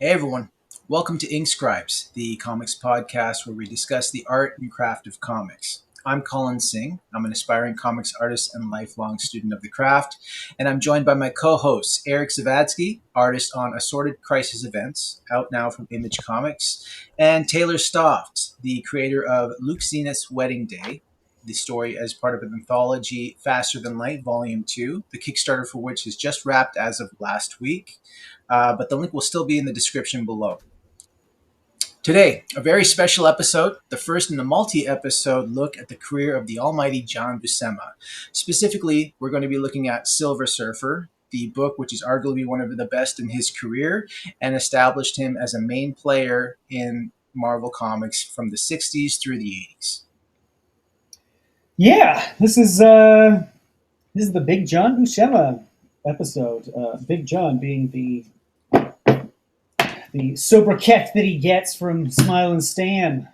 Hey everyone, welcome to Ink Scribes, the comics podcast where we discuss the art and craft of comics. I'm Colin Singh. I'm an aspiring comics artist and lifelong student of the craft, and I'm joined by my co-hosts Eric Zawadzki, artist on Assorted Crisis Events, out now from Image Comics, and Taylor Stauft, the creator of Luke Zenith's Wedding Day, the story as part of an anthology Faster Than Light Volume 2, the Kickstarter for which is just wrapped as of last week. But the link will still be in the description below. Today, a very special episode, the first in a multi-episode look at the career of the almighty John Buscema. Specifically, we're going to be looking at Silver Surfer, the book which is arguably one of the best in his career and established him as a main player in Marvel Comics from the 60s through the 80s. Yeah, this is the Big John Buscema episode. Big John being the sobriquet that he gets from Smile and Stan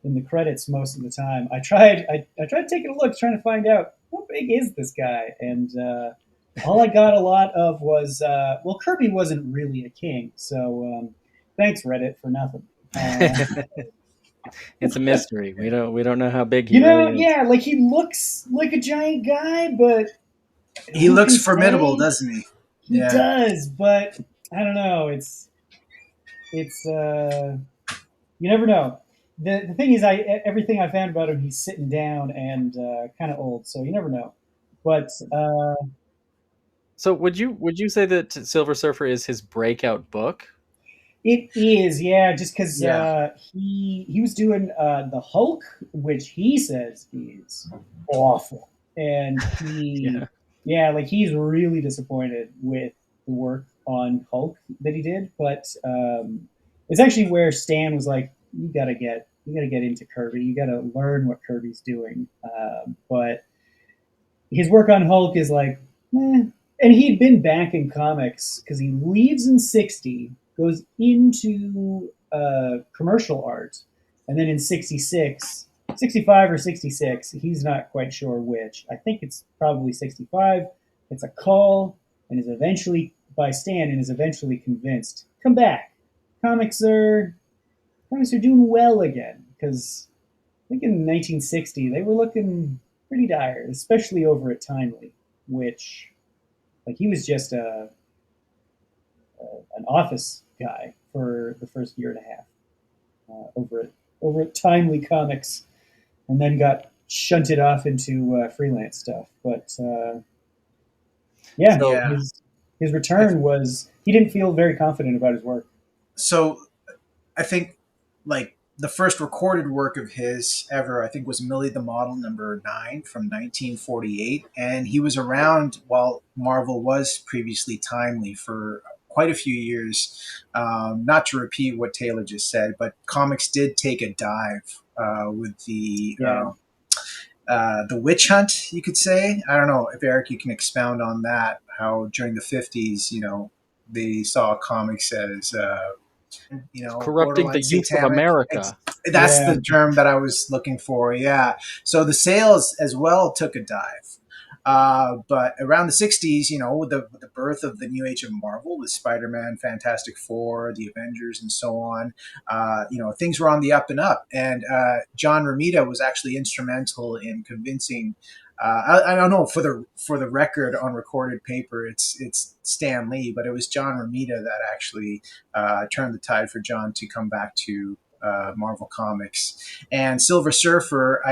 in the credits most of the time. I tried taking a look, trying to find out how big is this guy, and all I got a lot of was Kirby wasn't really a king, so thanks Reddit for nothing. It's a mystery. We don't know how big he really is. Yeah, like he looks like a giant guy, but he looks formidable, doesn't he? He does, but I don't know. It's you never know. The thing is, everything I found about him, he's sitting down and kind of old, so you never know. But so would you say that Silver Surfer is his breakout book? It is, yeah, just because he was doing the Hulk, which he says is awful, and like he's really disappointed with the work on Hulk that he did. But it's actually where Stan was like, "You gotta get into Kirby. You gotta learn what Kirby's doing." But his work on Hulk is like, and he'd been back in comics because he leaves in '60. Goes into commercial art, and then in 66, 65 or 66, he's not quite sure which. I think it's probably 65. It's a call, and is eventually by Stan, and is eventually convinced, come back. Comics are doing well again, because I think in 1960 they were looking pretty dire, especially over at Timely, which like he was just an office guy for the first year and a half over at Timely Comics, and then got shunted off into freelance stuff. But his return was he didn't feel very confident about his work. So I think like the first recorded work of his ever, I think, was Millie the Model #9 from 1948, and he was around while Marvel was previously Timely for quite a few years. Not to repeat what Taylor just said, but comics did take a dive with the witch hunt, you could say. I don't know if Eric, you can expound on that. How during the 50s, they saw comics as corrupting the youth of America. That's the term that I was looking for. Yeah. So the sales as well took a dive. But around the 60s, with the birth of the new age of Marvel, with Spider-Man, Fantastic Four, the Avengers, and so on, things were on the up and up. And John Romita was actually instrumental in convincing. I don't know, for the record, on recorded paper, it's Stan Lee, but it was John Romita that actually turned the tide for John to come back to Marvel Comics. And Silver Surfer,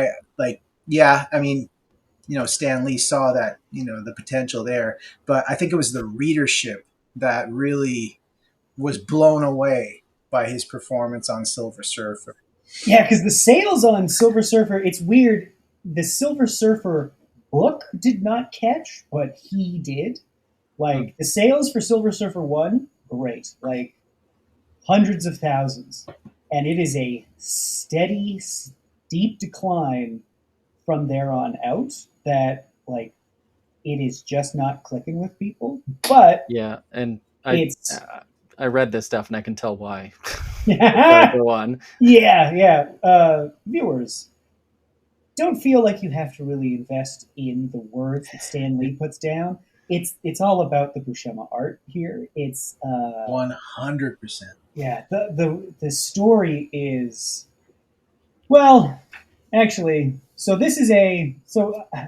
Stan Lee saw that, the potential there, but I think it was the readership that really was blown away by his performance on Silver Surfer. Yeah, because the sales on Silver Surfer, it's weird. The Silver Surfer book did not catch, but he did. Like, the sales for Silver Surfer 1, great. Like, hundreds of thousands. And it is a steady, steep decline from there on out that, like, it is just not clicking with people. But yeah, and I read this stuff and I can tell why. Go on. Yeah. Viewers, don't feel like you have to really invest in the words that Stan Lee puts down. it's all about the Buscema art here. It's 100%. yeah, the story is, well, actually, so this is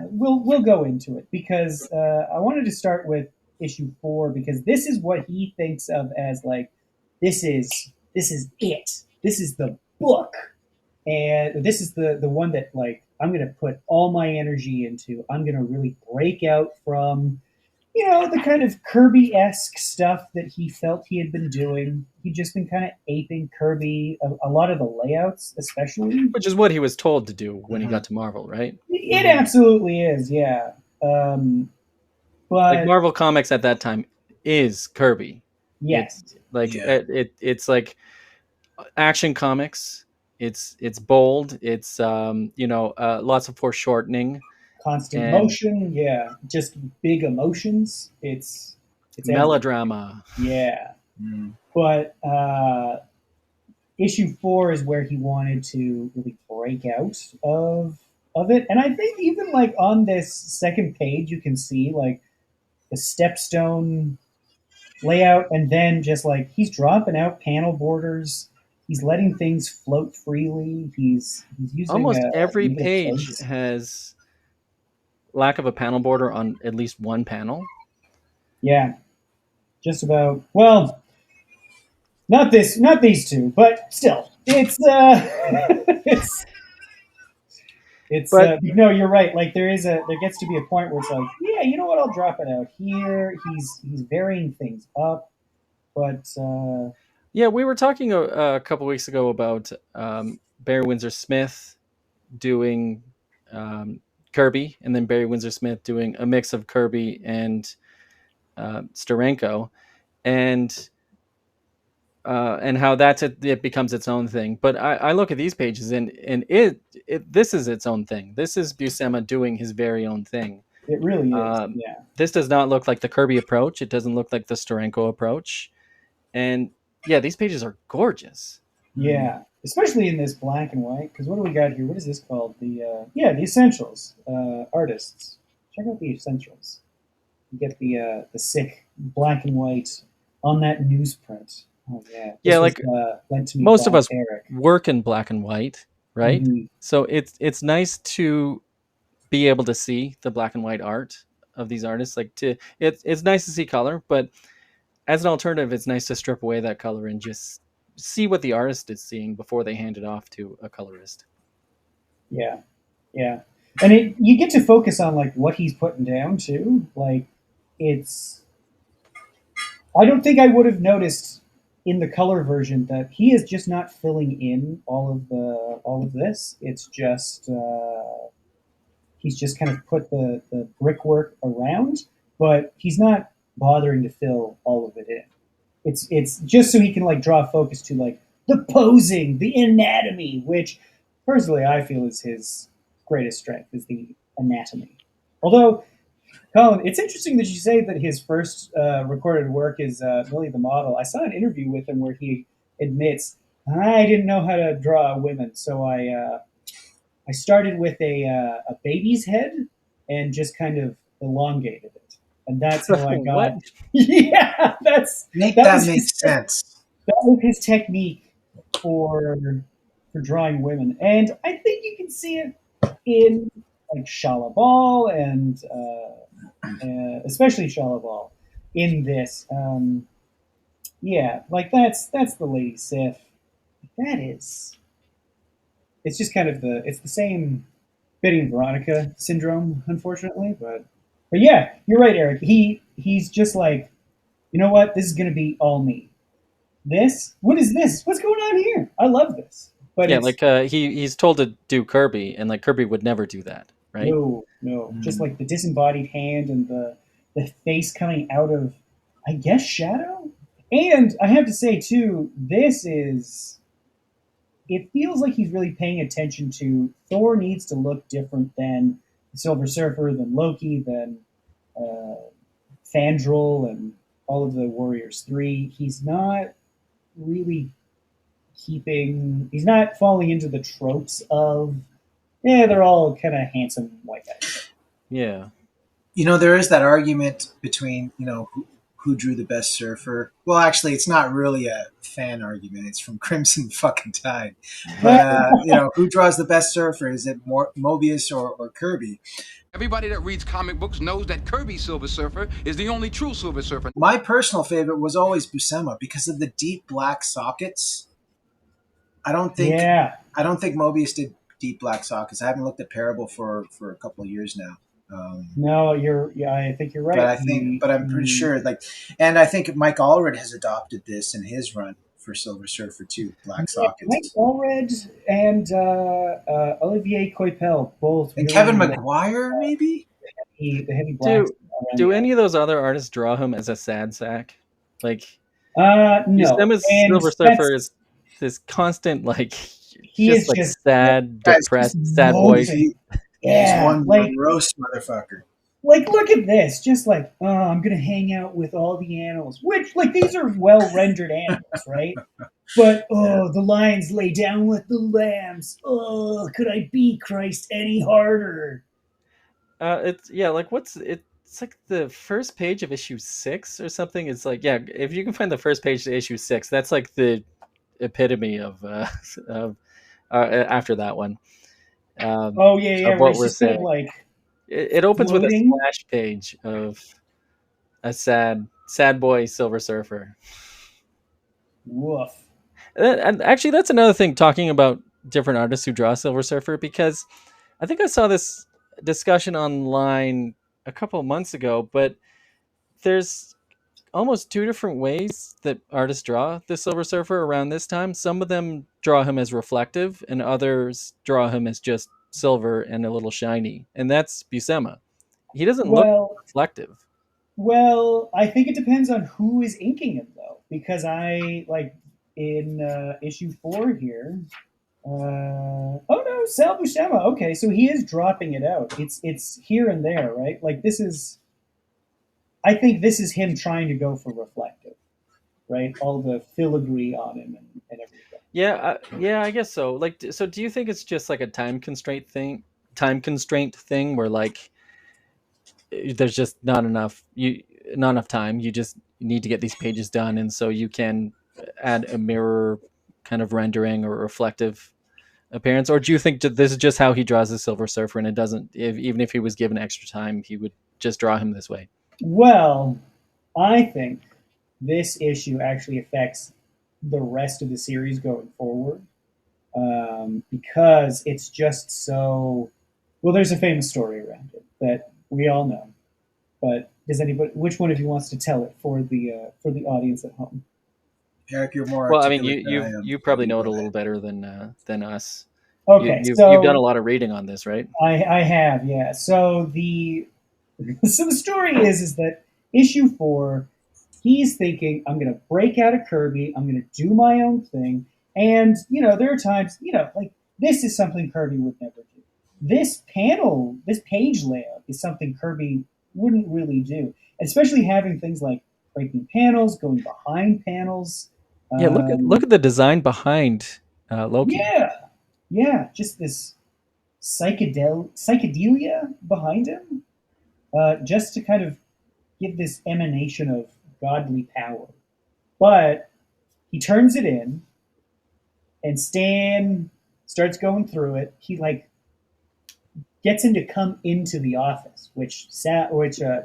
we'll go into it because I wanted to start with issue 4 because this is what he thinks of as like this is it. This is the book, and this is the one that like I'm gonna put all my energy into. I'm gonna really break out from the kind of Kirby-esque stuff that he felt he had been doing. He'd just been kind of aping Kirby, a lot of the layouts, especially. Which is what he was told to do when he got to Marvel, right? It absolutely is, yeah. Like But Marvel Comics at that time is Kirby. yes, It's like it's like Action Comics. It's bold. It's lots of foreshortening constant and motion, yeah, just big emotions. It's everything. melodrama. Yeah. Mm. But issue 4 is where he wanted to really break out of it, and I think even like on this second page, you can see like the stepstone layout, and then just like he's dropping out panel borders. He's letting things float freely. He's using Almost every needle page plates. has lack of a panel border on at least one panel. Yeah, just about. Well, not these two, but still, it's But no, you're right. Like there gets to be a point where it's like, yeah, you know what? I'll drop it out here. He's varying things up, but yeah, we were talking a couple weeks ago about Barry Windsor Smith doing Kirby, and then Barry Windsor Smith doing a mix of Kirby and Steranko, and how it becomes its own thing. But I look at these pages, and this is its own thing. This is Buscema doing his very own thing. it really is. Yeah, This does not look like the Kirby approach. It doesn't look like the Steranko approach. And yeah, these pages are gorgeous. yeah. Especially in this black and white. Because what do we got here? What is this called? The essentials. Artists. Check out the essentials. You get the sick black and white on that newsprint. Oh yeah. This Yeah, was, like lent to me most by of us Eric. work in black and white, right? Mm-hmm. So it's nice to be able to see the black and white art of these artists. It's nice to see color, but as an alternative, it's nice to strip away that color and just see what the artist is seeing before they hand it off to a colorist. Yeah, yeah, and you get to focus on like what he's putting down too. Like it's, I don't think I would have noticed in the color version that he is just not filling in all of this. It's just he's just kind of put the brickwork around, but he's not bothering to fill all of it in. It's just so he can like draw focus to like the posing, the anatomy, which personally I feel is his greatest strength is the anatomy. Although, Colin, it's interesting that you say that his first recorded work is Millie the Model. I saw an interview with him where he admits I didn't know how to draw women, so I started with a baby's head and just kind of elongated it, and that's how I What? got. Yeah, That makes sense. that was his technique for drawing women, and I think you can see it in like Shala Ball and especially Shala Ball in this. Yeah, like that's the Lady Sif. That is. It's just kind of it's the same Betty and Veronica syndrome, unfortunately, but yeah, you're right, Eric. He's just like, you know what? This is gonna be all me. What is this? What's going on here? I love this. But Yeah, it's like he's told to do Kirby, and like Kirby would never do that, right? no. Just like the disembodied hand and the face coming out of, I guess, shadow. And I have to say too, this is. It feels like he's really paying attention to Thor needs to look different than the Silver Surfer, than Loki, than uh, Fandral, and all of the Warriors 3. He's not really he's not falling into the tropes of, yeah, they're all kind of handsome white guys. Yeah. There is that argument between, who drew the best surfer. Well, actually, it's not really a fan argument. It's from Crimson fucking Tide. But, who draws the best surfer? Is it Mobius or Kirby? Everybody that reads comic books knows that Kirby Silver Surfer is the only true Silver Surfer. My personal favorite was always Buscema because of the deep black sockets. I don't think Mobius did deep black sockets. I haven't looked at Parable for a couple of years now. No, I think you're right. But I'm pretty sure, and I think Mike Allred has adopted this in his run for Silver Surfer too. Black sockets. Mike Allred and Olivier Coipel both. And Kevin McGuire, maybe. The heavy black. Do any of those other artists draw him as a sad sack? Like, no. Buscema's Silver Surfer is this constant, he is just sad, depressed, sad boy. He's one gross motherfucker. Look at this. Just I'm going to hang out with all the animals. Which, these are well-rendered animals, right? But, the lions lay down with the lambs. Oh, could I be Christ any harder? It's like the first page of issue 6 or something. It's if you can find the first page of issue 6, that's like the epitome of after that one. Of what we're saying. It opens with a splash page of a sad boy Silver Surfer. Woof. And actually, that's another thing, talking about different artists who draw Silver Surfer, because I think I saw this discussion online a couple of months ago, but there's almost 2 different ways that artists draw the Silver Surfer around this time. Some of them draw him as reflective, and others draw him as just silver and a little shiny. And that's Buscema. He doesn't look reflective. Well, I think it depends on who is inking him, though, because in issue 4 here. Sal Buscema. Okay, so he is dropping it out. It's here and there, right? I think this is him trying to go for reflective, right? All the filigree on him and everything. Yeah, I guess so. So do you think it's just like a time constraint thing where there's just not enough time. You just need to get these pages done, and so you can add a mirror kind of rendering or reflective appearance? Or do you think this is just how he draws the Silver Surfer, and it doesn't, even if he was given extra time, he would just draw him this way? Well, I think this issue actually affects the rest of the series going forward, because it's just so... Well, there's a famous story around it that we all know, but which one of you wants to tell it for the audience at home? Eric, you're more... Well, I mean, you probably know it a little better than us. Okay, you've done a lot of reading on this, right? I have, yeah. So the story is that issue 4, he's thinking, I'm going to break out of Kirby, I'm going to do my own thing, and there are times, this is something Kirby would never do. This page layout is something Kirby wouldn't really do, especially having things like breaking panels, going behind panels. Yeah, look at the design behind Loki. Yeah, just this psychedelia behind him, just to kind of give this emanation of godly power. But he turns it in, and Stan starts going through it. He gets him to come into the office, which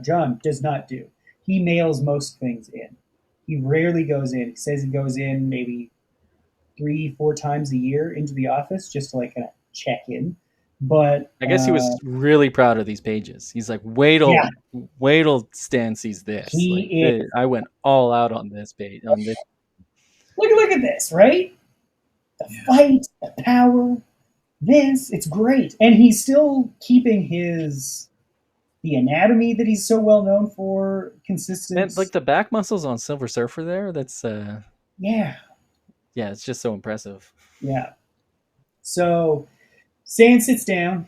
John does not do. He mails most things in. He rarely goes in. He says he goes in maybe 3-4 times a year into the office just to kind of check in. But I guess he was really proud of these pages. He's like, wait till Stan sees this. I went all out on this page. On this. Look at this, right? The fight, the power. It's great. And he's still keeping the anatomy that he's so well known for consistent. And the back muscles on Silver Surfer there, that's yeah, it's just so impressive. Yeah. So Stan sits down,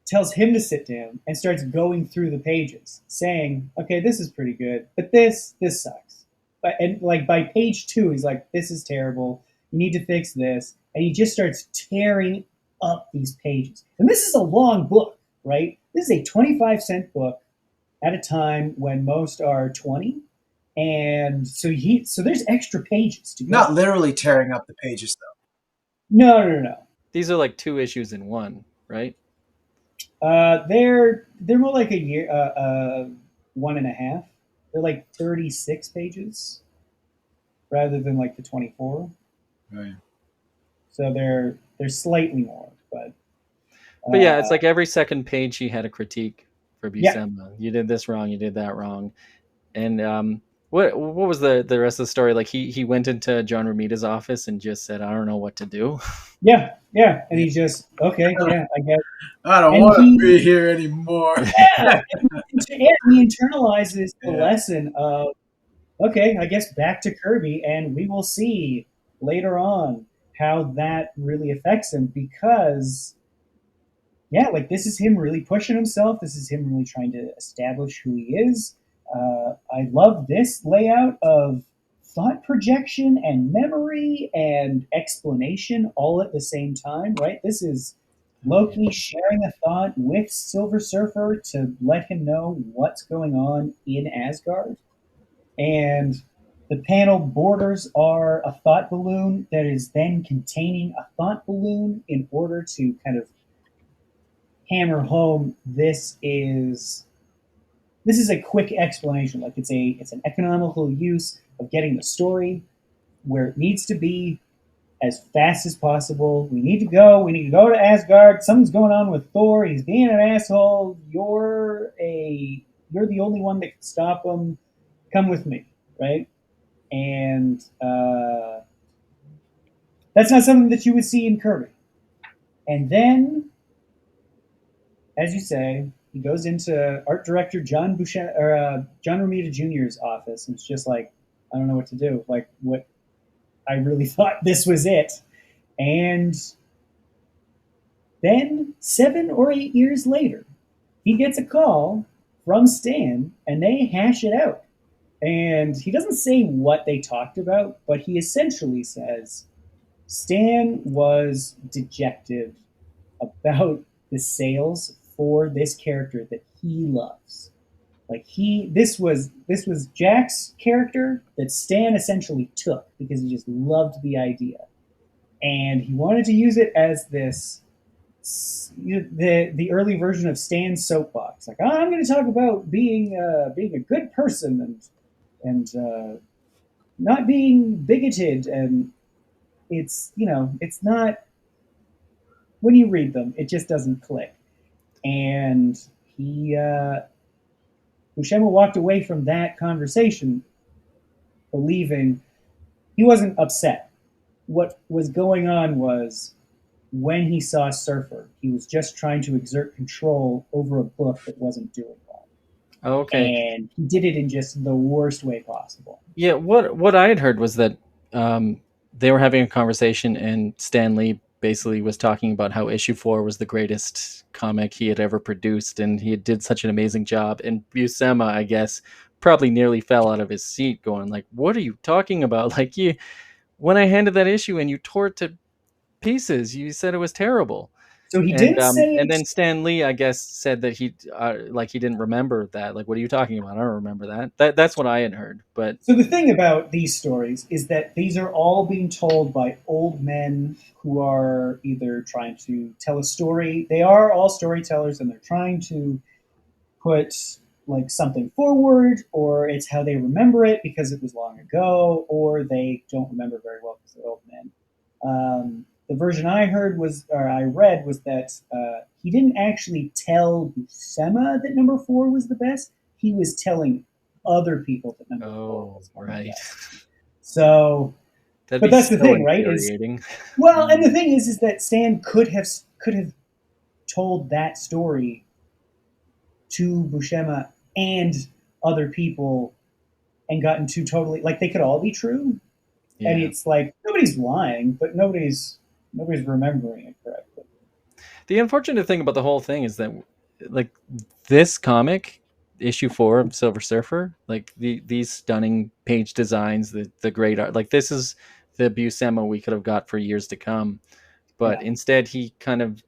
tells him to sit down, and starts going through the pages, saying, okay, this is pretty good, but this sucks. And by page 2, he's like, this is terrible. You need to fix this. And he just starts tearing up these pages. And this is a long book, right? This is a 25-cent book at a time when most are 20. And so there's extra pages to go. Not literally tearing up the pages, though. No. These are like 2 issues in one, right? They're more like a year, 1.5. They're like 36 pages rather than like the 24. Right. So they're slightly more, but yeah, it's like every second page he had a critique for Buscema. Yeah. You did this wrong, you did that wrong. And what was the rest of the story? Like he went into John Romita's office and just said, I don't know what to do. Yeah. And he just, okay, yeah, I guess. I don't want to be here anymore. Yeah. He internalizes the lesson of, okay, I guess back to Kirby, and we will see later on how that really affects him, because like this is him really pushing himself. This is him really trying to establish who he is. I love this layout of thought projection and memory and explanation all at the same time, right? This is Loki sharing a thought with Silver Surfer to let him know what's going on in Asgard. And the panel borders are a thought balloon that is then containing a thought balloon in order to kind of hammer home this is a quick explanation. Like it's an economical use of getting the story where it needs to be as fast as possible. We need to go to Asgard. Something's going on with Thor. He's being an asshole. You're the only one that can stop him. Come with me, right? And that's not something that you would see in Kirby. And then, as you say, he goes into art director John Romita Jr.'s office, and it's just like, I don't know what to do. Like, what? I really thought this was it. And then 7 or 8 years later, he gets a call from Stan, and they hash it out. And he doesn't say what they talked about, but he essentially says Stan was dejected about the sales for this character that he loves. Like this was Jack's character that Stan essentially took because he just loved the idea, and he wanted to use it as this the early version of Stan's soapbox. Like, I'm going to talk about being a good person and not being bigoted, and it's not, when you read them, it just doesn't click. And Buscema walked away from that conversation believing he wasn't upset. What was going on was, when he saw Surfer, he was just trying to exert control over a book that wasn't doing well. Okay. And he did it in just the worst way possible. Yeah, what I had heard was that they were having a conversation, and Stan Lee basically was talking about how issue 4 was the greatest comic he had ever produced, and he did such an amazing job. And Buscema, I guess, probably nearly fell out of his seat, going like, "What are you talking about? Like, when I handed that issue and you tore it to pieces, you said it was terrible." So he didn't say. And then Stan Lee, I guess, said that he didn't remember that. Like, what are you talking about? I don't remember that. That's what I had heard. But so the thing about these stories is that these are all being told by old men who are either trying to tell a story. They are all storytellers, and they're trying to put like something forward, or it's how they remember it because it was long ago, or they don't remember very well because they're old men. The version I read was that he didn't actually tell Buscema that number 4 was the best. He was telling other people that number 4 was the best. So, but that's the thing, right? Well, and the thing is that Stan could have told that story to Buscema and other people and gotten two totally, like, they could all be true. Yeah. And it's like, nobody's lying, but nobody's remembering it correctly. The unfortunate thing about the whole thing is that, like, this comic, issue 4 of Silver Surfer, like these stunning page designs, the great art, like, this is the Buscema we could have got for years to come. But instead he kind of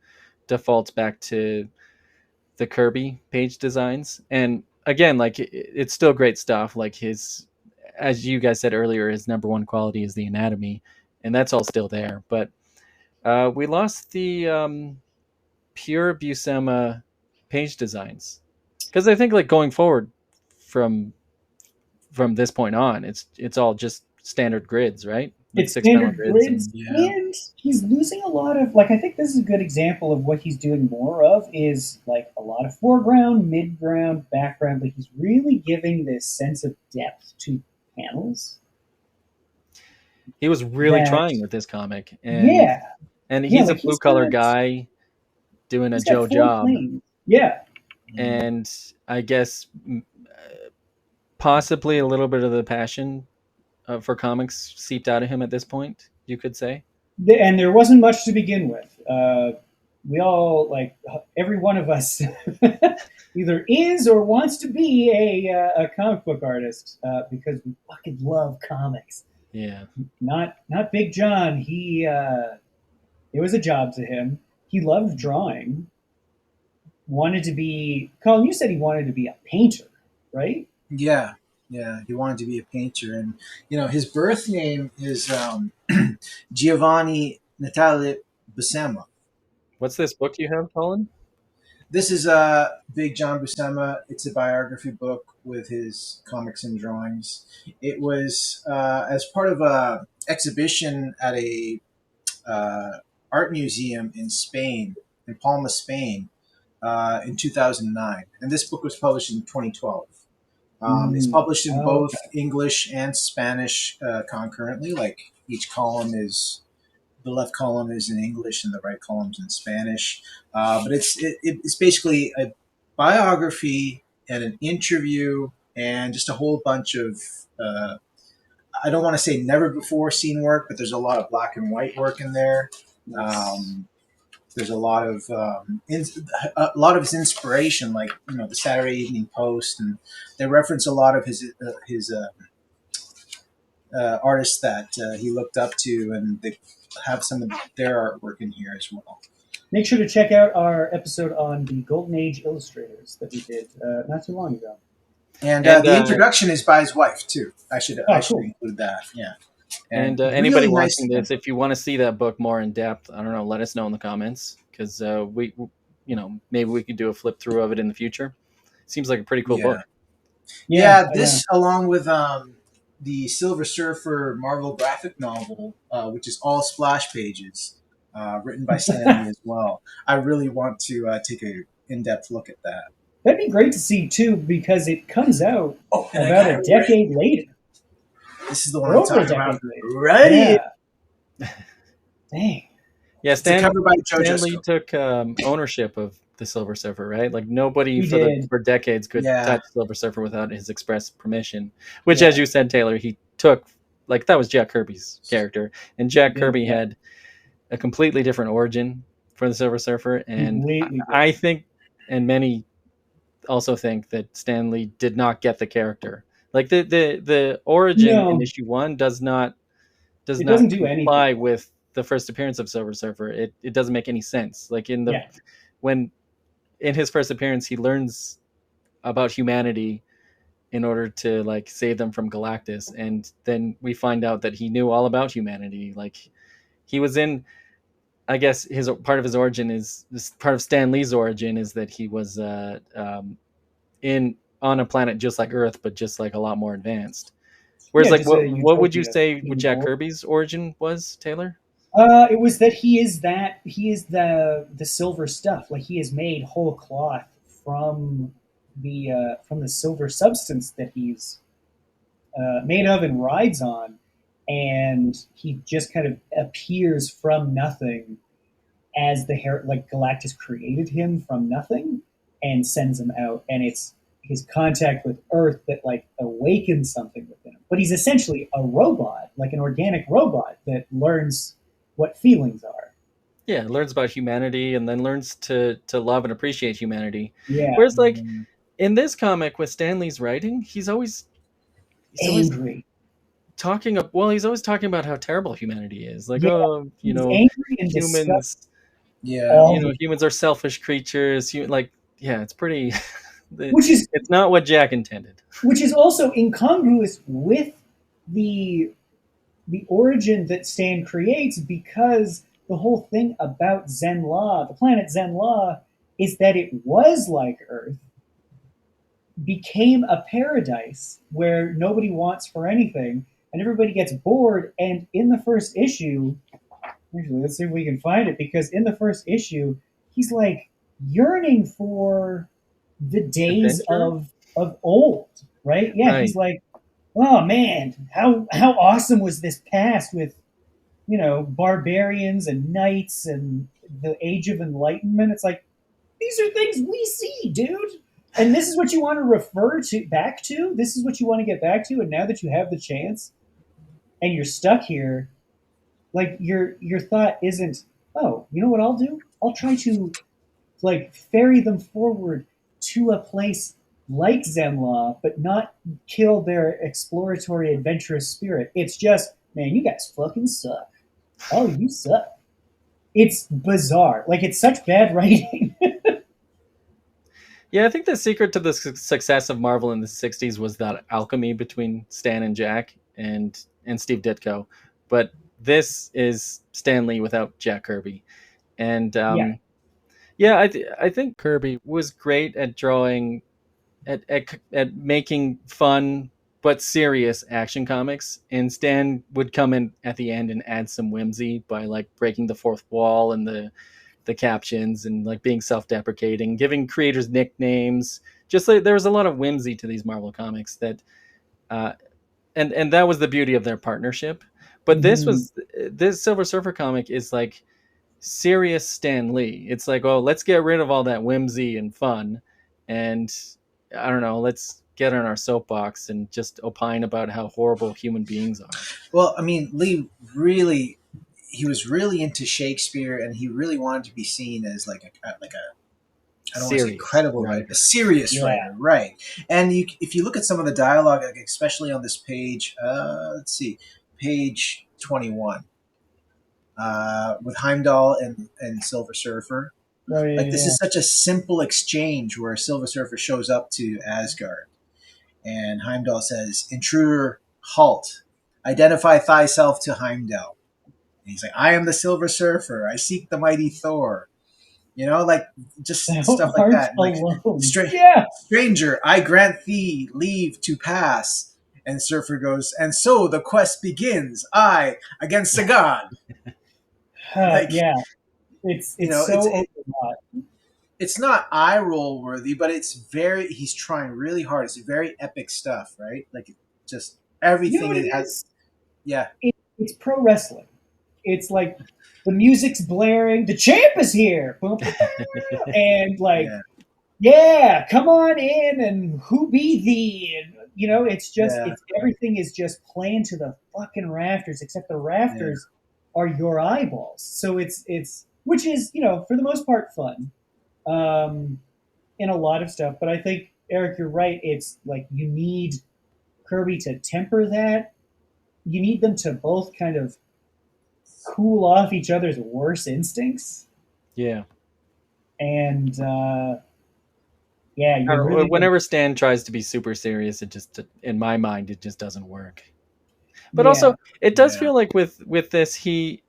defaults back to the Kirby page designs. And again, like it's still great stuff. Like his, as you guys said earlier, his number one quality is the anatomy, and that's all still there. But we lost the pure Buscema page designs, because I think like going forward from this point on, it's all just standard grids, right? Like It's 6 panel standard grids. grids, Yeah. and he's losing a lot of, like, I think this is a good example of what he's doing more of is like a lot of foreground, midground, background. Like he's really giving this sense of depth to panels. He was really that- trying with this comic, and Yeah, and Yeah, he's like a blue he's collar got- guy doing a he's got Joe 4 job, planes. Yeah, and I guess possibly a little bit of the passion for comics seeped out of him at this point, you could say. and there wasn't much to begin with. We all, like, every one of us either is or wants to be a comic book artist because we fucking love comics. Yeah. Not Big John. He it was a job to him. He loved drawing. Wanted to be, Colin, you said he wanted to be a painter, right? Yeah, he wanted to be a painter, and his birth name is Giovanni Natale Buscema. What's this book you have, Colin? This is Big John Buscema. It's a biography book with his comics and drawings. It was as part of a exhibition at a art museum in Spain, in Palma, Spain, in 2009, and this book was published in 2012. It's published in both English and Spanish concurrently. Like each column is, the left column is in English and the right column's in Spanish. But it's basically a biography and an interview and just a whole bunch of, I don't want to say never before seen work, but there's a lot of black and white work in there. There's a lot of his inspiration, like the Saturday Evening Post, and they reference a lot of his artists that he looked up to, and they have some of their artwork in here as well. Make sure to check out our episode on the Golden Age illustrators that we did not too long ago. And the introduction is by his wife too. I should cool. include that. Yeah. And really anybody nice watching this, if you want to see that book more in depth, I don't know, let us know in the comments, because we maybe we could do a flip through of it in the future. Seems like a pretty cool book. Yeah, this along with the Silver Surfer Marvel graphic novel, which is all splash pages, written by Stan Lee as well. I really want to take a in-depth look at that. That'd be great to see too, because it comes out about a decade later. This is the one I'm talking about. Right. Yeah. Dang. Yeah, Stan Lee Lee took ownership of the Silver Surfer, right? Like nobody for decades could touch Silver Surfer without his express permission. Which, as you said, Taylor, he took, like, that was Jack Kirby's character, and Jack Kirby had a completely different origin for the Silver Surfer, and I think, and many also think, that Stan Lee did not get the character. Like the origin in issue 1 does not comply with the first appearance of Silver Surfer. It doesn't make any sense. Like when in his first appearance, he learns about humanity in order to like save them from Galactus, and then we find out that he knew all about humanity. Like he was in, I guess his part of his origin is this part of Stan Lee's origin is that he was on a planet just like Earth, but just like a lot more advanced. Whereas, what would you say Jack Kirby's origin was, Taylor? It was that he is the silver stuff. Like he is made whole cloth from the silver substance that he's made of and rides on, and he just kind of appears from nothing as like Galactus created him from nothing and sends him out, and it's his contact with Earth that like awakens something within him. But he's essentially a robot, like an organic robot that learns what feelings are. Yeah, learns about humanity and then learns to love and appreciate humanity. Yeah. Whereas like in this comic with Stan Lee's writing, he's always angry. He's always talking about how terrible humanity is. Like, he's angry and humans. disgusted. Yeah, humans are selfish creatures. Like yeah, it's pretty. It's not what Jack intended. Which is also incongruous with the origin that Stan creates, because the whole thing about Zen-La, the planet Zen-La, is that it was like Earth, became a paradise where nobody wants for anything, and everybody gets bored. And in the first issue, actually, let's see if we can find it, because in the first issue, he's like yearning for the days of old, right? Yeah, right. He's like, oh man, how awesome was this past with, you know, barbarians and knights and the Age of Enlightenment. It's like, these are things we see, dude. And this is what you want to refer to back to? This is what you want to get back to? And now that you have the chance and you're stuck here, like your thought isn't, oh, you know what I'll do? I'll try to like ferry them forward to a place like Zen-La, but not kill their exploratory, adventurous spirit. It's just, man, you guys fucking suck. Oh, you suck. It's bizarre. Like, it's such bad writing. Yeah, I think the secret to the success of Marvel in the 60s was that alchemy between Stan and Jack and Steve Ditko. But this is Stan Lee without Jack Kirby. And I think Kirby was great at drawing, at making fun but serious action comics, and Stan would come in at the end and add some whimsy by like breaking the fourth wall and the captions and like being self-deprecating, giving creators nicknames. Just like there was a lot of whimsy to these Marvel comics that, and that was the beauty of their partnership. But this Silver Surfer comic is like serious Stan Lee. It's like, oh, let's get rid of all that whimsy and fun, and I don't know, let's get on our soapbox and just opine about how horrible human beings are. Well, I mean, Lee he was really into Shakespeare, and he really wanted to be seen as like a I don't want to say credible writer, a serious writer, right? And if you look at some of the dialogue, like especially on this page, let's see, page 21, with Heimdall and Silver Surfer. This is such a simple exchange where Silver Surfer shows up to Asgard, and Heimdall says, "Intruder, halt! Identify thyself to Heimdall." And he's like, "I am the Silver Surfer. I seek the mighty Thor." You know, like just stuff like that. Like, stranger, I grant thee leave to pass. And Surfer goes, "And so the quest begins. I against a god." It's so it's not eye roll worthy, but he's trying really hard. It's very epic stuff, right? Like just everything it has. Yeah. It's pro wrestling. It's like the music's blaring, the champ is here. And like, come on in, and who be thee? And you know, it's just everything is just playing to the fucking rafters, except the rafters are your eyeballs. So it's which is, you know, for the most part fun. In a lot of stuff. But I think, Eric, you're right. It's like you need Kirby to temper that. You need them to both kind of cool off each other's worst instincts. Yeah. And whenever Stan tries to be super serious, it just, in my mind, it just doesn't work. But also, it does feel like with this, he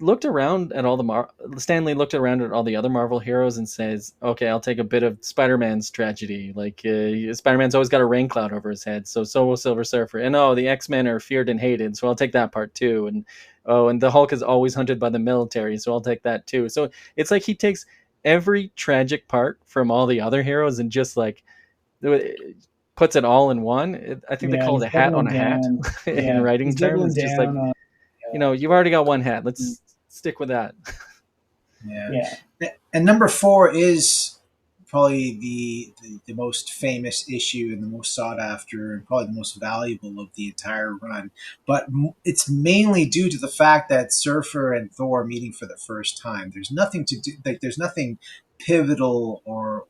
looked around at Stan Lee looked around at all the other Marvel heroes and says, okay, I'll take a bit of Spider-Man's tragedy. Like, Spider-Man's always got a rain cloud over his head, so will Silver Surfer. And the X-Men are feared and hated, so I'll take that part too. And the Hulk is always hunted by the military, so I'll take that too. So it's like he takes every tragic part from all the other heroes and just like puts it all in one. I think they call it a hat on a hat in writing terms. It's just like, you've already got one hat. Let's stick with that. Yeah. And number 4 is probably the most famous issue and the most sought after and probably the most valuable of the entire run. But it's mainly due to the fact that Surfer and Thor are meeting for the first time. There's nothing to do. Like, there's nothing pivotal or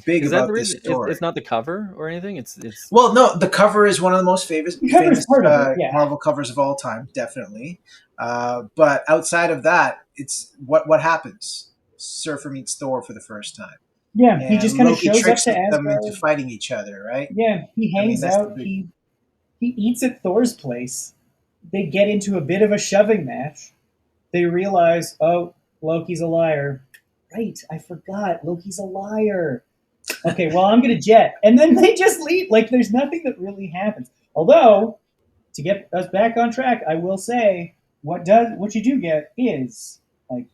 big is about that this story. It's not the cover or anything. It's well, no, the cover is one of the most famous Marvel covers of all time, definitely. But outside of that, it's what happens. Surfer meets Thor for the first time. Yeah, he just And kind of Loki shows up tricks to them into Asgard. fighting each other, right? Yeah, he I mean, hangs that's the out. big. He eats at Thor's place. They get into a bit of a shoving match. They realize, oh, Loki's a liar. Right, I forgot. Loki's a liar. Okay, well, I'm gonna jet, and then they just leave. Like, there's nothing that really happens. Although, to get us back on track, I will say what you do get is like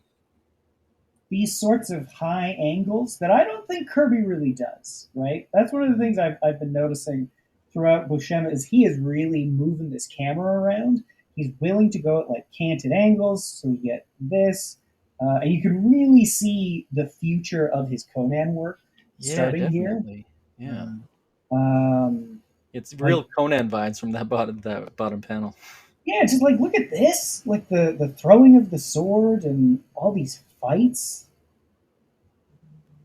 these sorts of high angles that I don't think Kirby really does. Right, that's one of the things I've been noticing throughout Buscema is he is really moving this camera around. He's willing to go at like canted angles, so you get this, and you can really see the future of his Conan work starting definitely. here. Yeah. It's real like, Conan vibes from that bottom panel. Yeah, just like look at this, like the throwing of the sword and all these fights.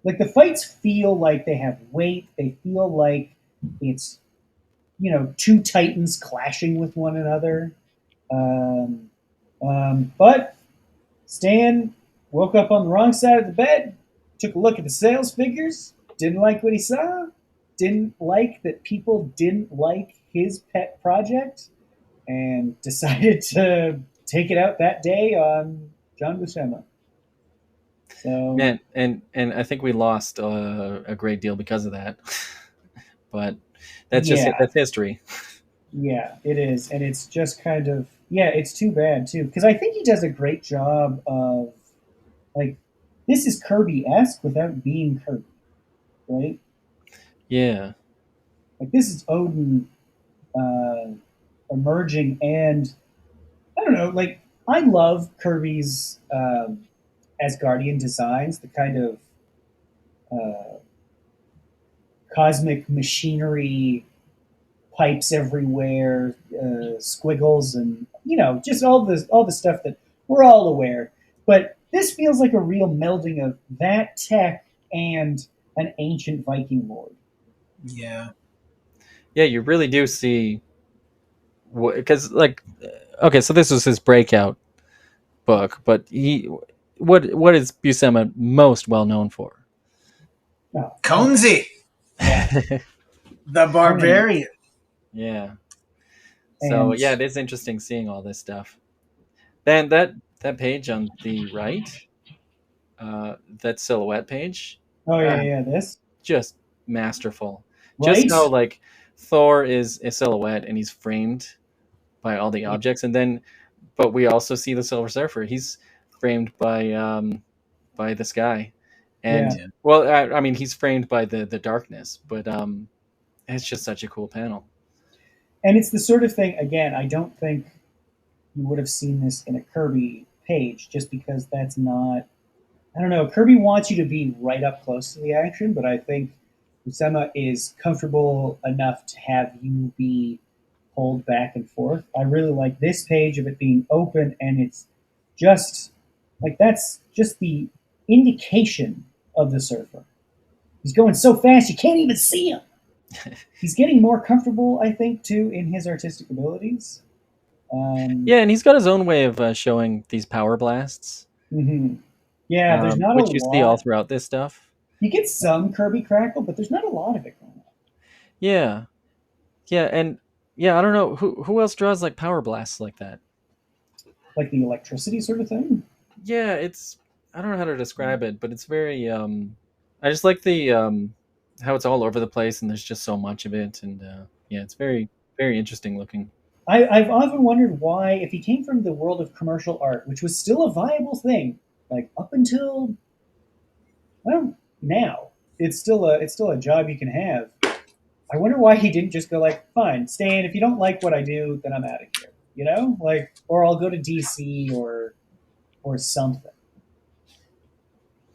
Like the fights feel like they have weight. They feel like it's two titans clashing with one another. Um, but Stan woke up on the wrong side of the bed, took a look at the sales figures, didn't like what he saw, didn't like that people didn't like his pet project, and decided to take it out that day on John Buscema. So, and I think we lost a great deal because of that. But that's just that's history. Yeah, it is, and it's just kind of it's too bad too because I think he does a great job of like this is Kirby-esque without being Kirby, right? Yeah, like this is Odin emerging, and I don't know, like I love Kirby's Asgardian designs, the kind of uh, cosmic machinery, pipes everywhere, squiggles, and just all the stuff that we're all aware. But this feels like a real melding of that tech and an ancient Viking lord. Yeah. Yeah, you really do see because okay, so this was his breakout book, but what is Buscema most well known for? Oh, Conzi, yeah. the barbarian. Yeah. So And it is interesting seeing all this stuff. Then that page on the right, that silhouette page. oh yeah, this Just masterful. right. Just how like Thor is a silhouette and he's framed by all the objects, and then but we also see the Silver Surfer. He's framed by the sky, and Yeah. well, I mean he's framed by the darkness, but it's just such a cool panel. And it's the sort of thing, again, I don't think you would have seen this in a Kirby page just because that's not, I don't know, Kirby wants you to be right up close to the action, but I think Buscema is comfortable enough to have you be pulled back and forth. I really like this page of it being open, and it's just like that's just the indication of the surfer. He's going so fast you can't even see him. He's getting more comfortable, I think, too, in his artistic abilities. Yeah, and he's got his own way of showing these power blasts. Mm-hmm. Yeah, there's not which a you lot. see all throughout this stuff. You get some Kirby crackle, but there's not a lot of it going on. Yeah, and I don't know who else draws like power blasts like that. Like the electricity sort of thing. Yeah, I don't know how to describe it, but it's very. I just like the how it's all over the place and there's just so much of it, and it's very very interesting looking. I've often wondered why, if he came from the world of commercial art, which was still a viable thing, like up until now, it's still a job you can have. I wonder why he didn't just go like, fine, Stan, if you don't like what I do, then I'm out of here. Like, or I'll go to DC or something.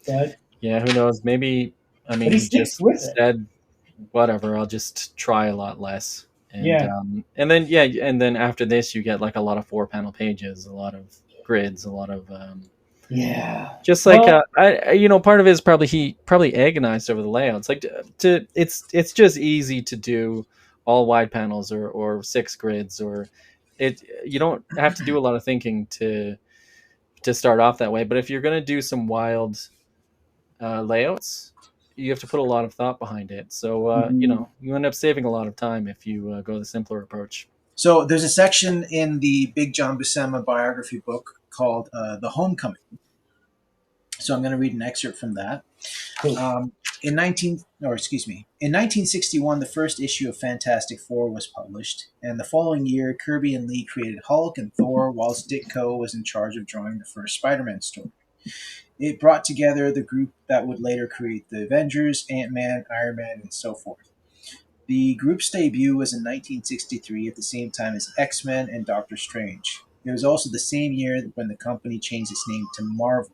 But yeah, who knows? Maybe he just said, whatever, I'll just try a lot less. And and then after this you get like a lot of 4-panel pages, a lot of grids, a lot of just like part of it is probably he agonized over the layouts. Like it's just easy to do all wide panels or 6 grids, or you don't have to do a lot of thinking to start off that way. But if you're going to do some wild layouts, you have to put a lot of thought behind it. So you end up saving a lot of time if you go the simpler approach. So there's a section in the big John Buscema biography book called "The Homecoming." So I'm going to read an excerpt from that. Cool. In 1961, the first issue of Fantastic Four was published, and the following year, Kirby and Lee created Hulk and Thor, whilst Ditko was in charge of drawing the first Spider-Man story. It brought together the group that would later create the Avengers, Ant-Man, Iron Man, and so forth. The group's debut was in 1963 at the same time as X-Men and Doctor Strange. It was also the same year when the company changed its name to Marvel.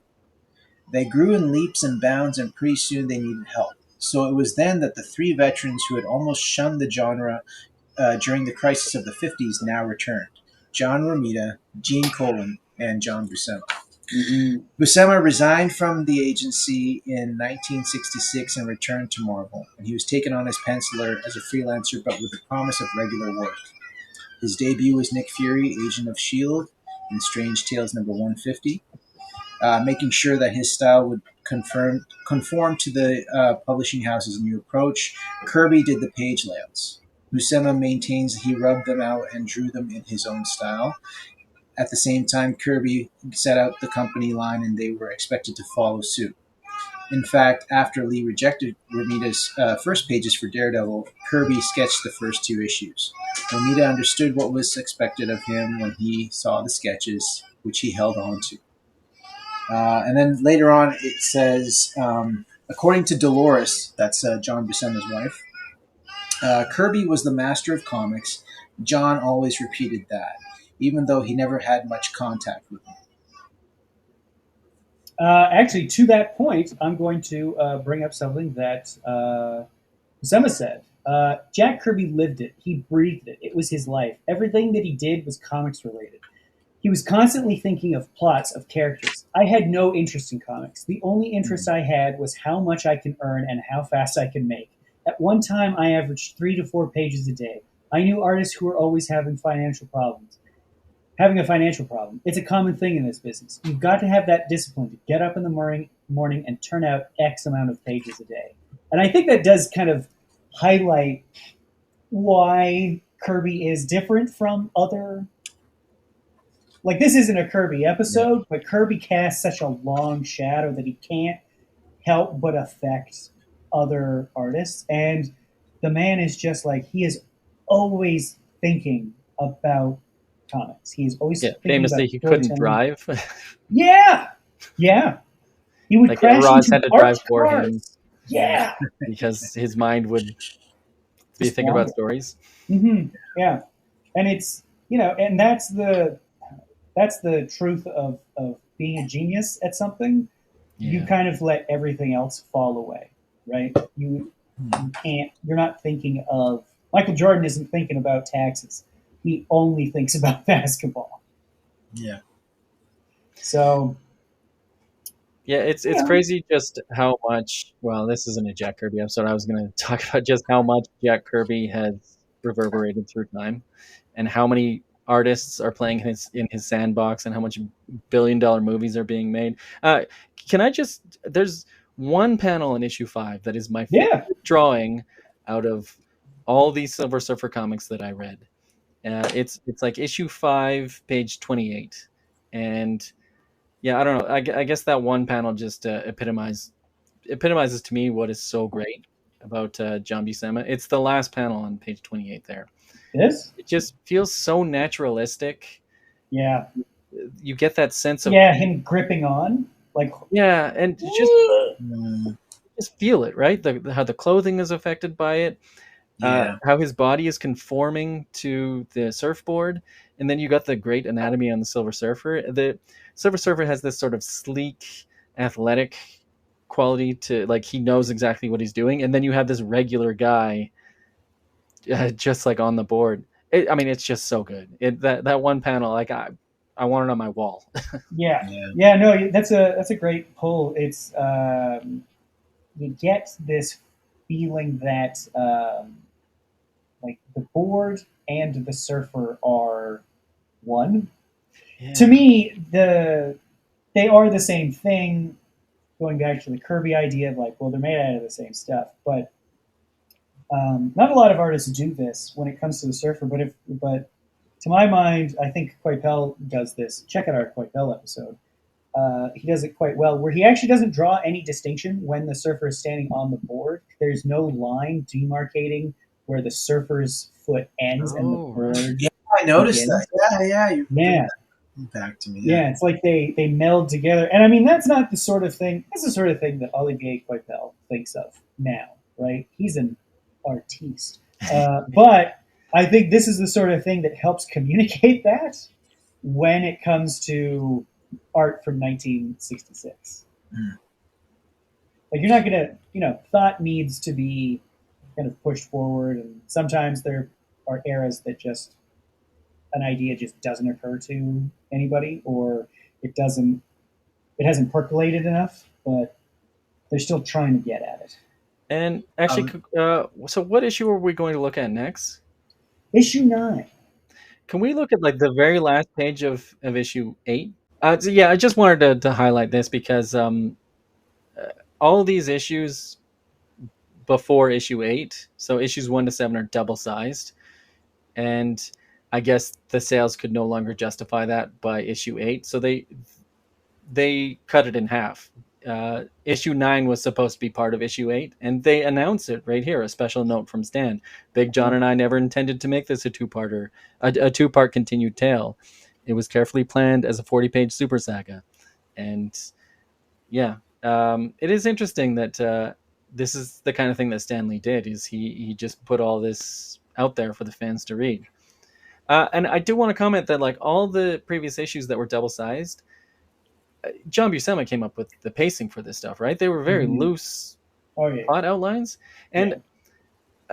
They grew in leaps and bounds, and pretty soon they needed help. So it was then that the three veterans who had almost shunned the genre during the crisis of the 50s now returned. John Romita, Gene Colan, and John Buscema. Mm-hmm. Buscema resigned from the agency in 1966 and returned to Marvel, and he was taken on as penciler as a freelancer but with the promise of regular work. His debut was Nick Fury, Agent of S.H.I.E.L.D. in Strange Tales number 150. Making sure that his style would conform to the publishing house's new approach. Kirby did the page layouts. Buscema maintains that he rubbed them out and drew them in his own style. At the same time, Kirby set out the company line, and they were expected to follow suit. In fact, after Lee rejected Romita's first pages for Daredevil, Kirby sketched the first two issues. Romita understood what was expected of him when he saw the sketches, which he held on to. And then later on, it says, according to Dolores, that's John Buscema's wife, Kirby was the master of comics. John always repeated that, even though he never had much contact with him. Actually, to that point, I'm going to bring up something that Buscema said. Jack Kirby lived it. He breathed it. It was his life. Everything that he did was comics related. He was constantly thinking of plots, of characters. I had no interest in comics. The only interest I had was how much I can earn and how fast I can make. At one time, I averaged 3 to 4 pages a day. I knew artists who were always having a financial problem. It's a common thing in this business. You've got to have that discipline to get up in the morning and turn out X amount of pages a day. And I think that does kind of highlight why Kirby is different from other... Like, this isn't a Kirby episode, but Kirby casts such a long shadow that he can't help but affect other artists. And the man is just like, he is always thinking about comics. He is always thinking famously, about he couldn't drive. Yeah. He would like crash Roz into had to drive for cars. him. Yeah. Because his mind would be thinking about stories. Mm-hmm. Yeah. And it's, and that's the truth of being a genius at something. You kind of let everything else fall away, right? You can't, you're not thinking of, Michael Jordan isn't thinking about taxes. He only thinks about basketball. Yeah. So. Yeah, it's crazy just how much, well, this isn't a Jack Kirby episode. I was going to talk about just how much Jack Kirby has reverberated through time and how many artists are playing in his sandbox and how much billion-dollar movies are being made. There's one panel in issue 5 that is my favorite drawing out of all these Silver Surfer comics that I read. It's like issue 5, page 28. And yeah, I don't know. I guess that one panel just epitomizes to me what is so great about John Buscema. It's the last panel on page 28 there. Yes? It just feels so naturalistic. Yeah. You get that sense of... Yeah, him gripping on. Like... Yeah, and just feel it, right? How the clothing is affected by it. How his body is conforming to the surfboard. And then you got the great anatomy on the Silver Surfer. The Silver Surfer has this sort of sleek, athletic quality to, like, he knows exactly what he's doing. And then you have this regular guy just like on the board. It's just so good. That one panel, like I want it on my wall. Yeah. No, that's a great pull. It's you get this feeling that like the board and the surfer are one. Yeah. To me, they are the same thing, going back to the Kirby idea of like, well, they're made out of the same stuff, but not a lot of artists do this when it comes to the surfer. But to my mind, I think Coipel does this. Check out our Coipel episode. He does it quite well, where he actually doesn't draw any distinction when the surfer is standing on the board. There's no line demarcating where the surfer's foot ends and the board. Yeah, I noticed begins. that. Yeah. Back to me. Yeah, it's like they meld together. And I mean, that's not the sort of thing, that's the sort of thing that Olivier Coipel thinks of now, right? He's an artiste. But I think this is the sort of thing that helps communicate that when it comes to art from 1966. Like, you're not going to, thought needs to be kind of pushed forward. And sometimes there are eras that just, an idea just doesn't occur to anybody, or it hasn't percolated enough, but they're still trying to get at it. And actually, so what issue are we going to look at next? Issue 9. Can we look at like the very last page of issue 8? So yeah, I just wanted to highlight this because all of these issues before issue 8, so issues 1 to 7 are double sized, and I guess the sales could no longer justify that by issue 8, so they cut it in half. Issue 9 was supposed to be part of issue 8, and they announced it right here. A special note from Stan: Big John and I never intended to make this a two-parter, a two-part continued tale. It was carefully planned as a 40-page super saga. And yeah, it is interesting that this is the kind of thing that Stan Lee did. Is he just put all this out there for the fans to read. And I do want to comment that like all the previous issues that were double-sized, John Buscema came up with the pacing for this stuff, right? They were very loose plot outlines. And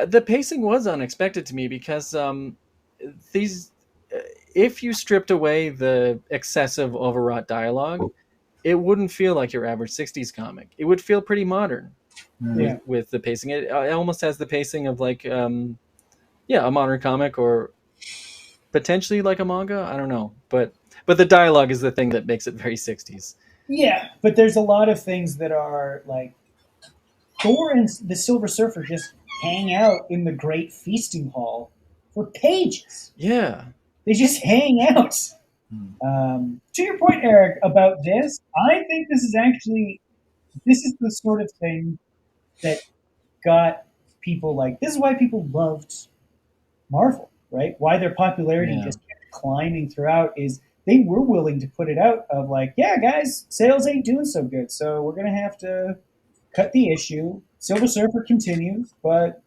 the pacing was unexpected to me because if you stripped away the excessive overwrought dialogue, it wouldn't feel like your average 60s comic. It would feel pretty modern with the pacing. It almost has the pacing of like, a modern comic or potentially like a manga. I don't know. But the dialogue is the thing that makes it very 60s. Yeah, but there's a lot of things that are like Thor and the Silver Surfer just hang out in the Great Feasting Hall for pages. Yeah. They just hang out. To your point, Eric, about this, I think this is the sort of thing that got people like, this is why people loved Marvel, right? Why their popularity just kept climbing throughout is they were willing to put it out of like, yeah, guys, sales ain't doing so good, so we're going to have to cut the issue. Silver Surfer continues, but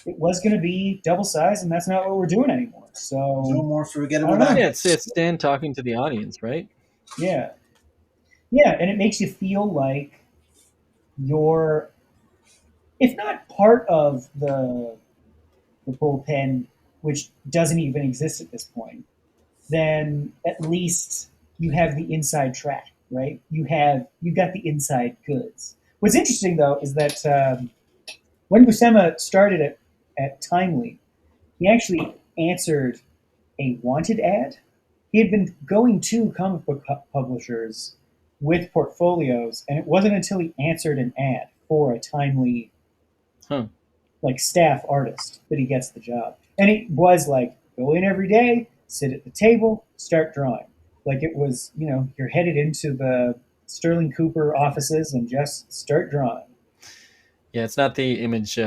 it was going to be double size, and that's not what we're doing anymore. So no more forgettable. Yeah, it's Stan talking to the audience, right? Yeah. Yeah, and it makes you feel like you're, if not part of the bullpen, which doesn't even exist at this point, then at least you have the inside track, right? You got the inside goods. What's interesting though is that when Buscema started at Timely, he actually answered a wanted ad. He had been going to comic book publishers with portfolios, and it wasn't until he answered an ad for a Timely like staff artist that he gets the job. And it was like, go in every day, sit at the table, start drawing. Like it was, you're headed into the Sterling Cooper offices and just start drawing. Yeah, it's not the image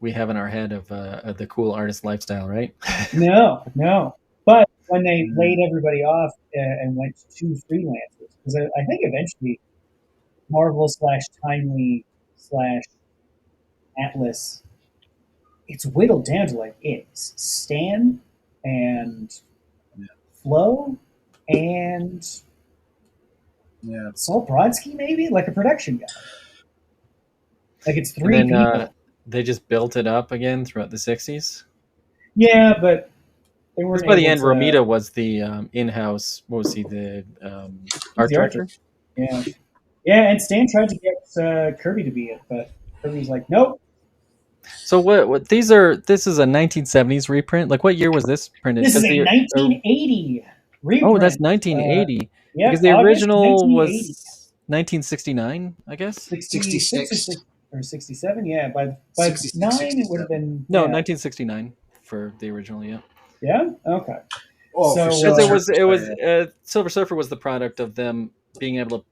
we have in our head of the cool artist lifestyle, right? No. But when they laid everybody off and went to freelancers, because I think eventually Marvel /Timely /Atlas, it's whittled down to like it's Stan and Flo and Zawadzki, maybe like a production guy. Like it's 3 people. They just built it up again throughout the 60s. Yeah, but they weren't. By the end, Romita was the in-house. What was he? The art director. Yeah, and Stan tried to get Kirby to be it, but Kirby's like, nope. So what these are? This is a 1970s reprint. Like, what year was this printed? This is a 1980 reprint. Oh, that's 1980. Yeah, because the original was 1969, I guess. 66 or 67. Yeah, by 66, 9 it would 67. have been No, yeah. 1969 for the original. Yeah. Yeah. Okay. Oh, So, for Because Silver it was Surfer. Silver Surfer was the product of them being able to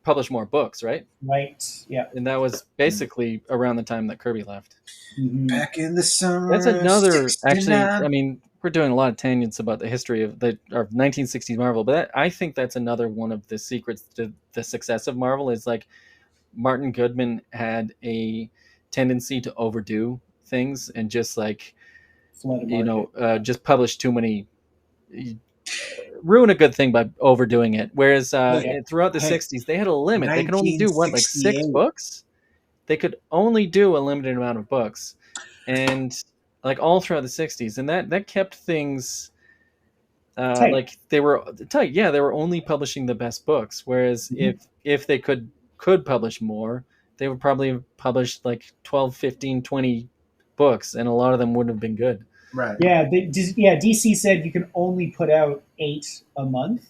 publish more books, right? Right. Yeah. And that was basically around the time that Kirby left. Mhm. Back in the That's summer of another. Actually, I 69. mean, we're doing a lot of tangents about the history of the 1960s Marvel, but I think that's another one of the secrets to the success of Marvel is like Martin Goodman had a tendency to overdo things and just like Flood a market. just publish too many, ruin a good thing by overdoing it. Whereas Yeah. throughout the Hey, 60s, they had a limit. They could only do what, like 6 1968. books? They could only do a limited amount of books, and like all throughout the 60s, and that kept things Tight. like they were tight. Yeah, they were only publishing the best books. Whereas Mhm. if they could publish more, they would probably have published like 12, 15, 20 books, and a lot of them wouldn't have been good. Right. Yeah. Yeah. DC said you can only put out 8 a month.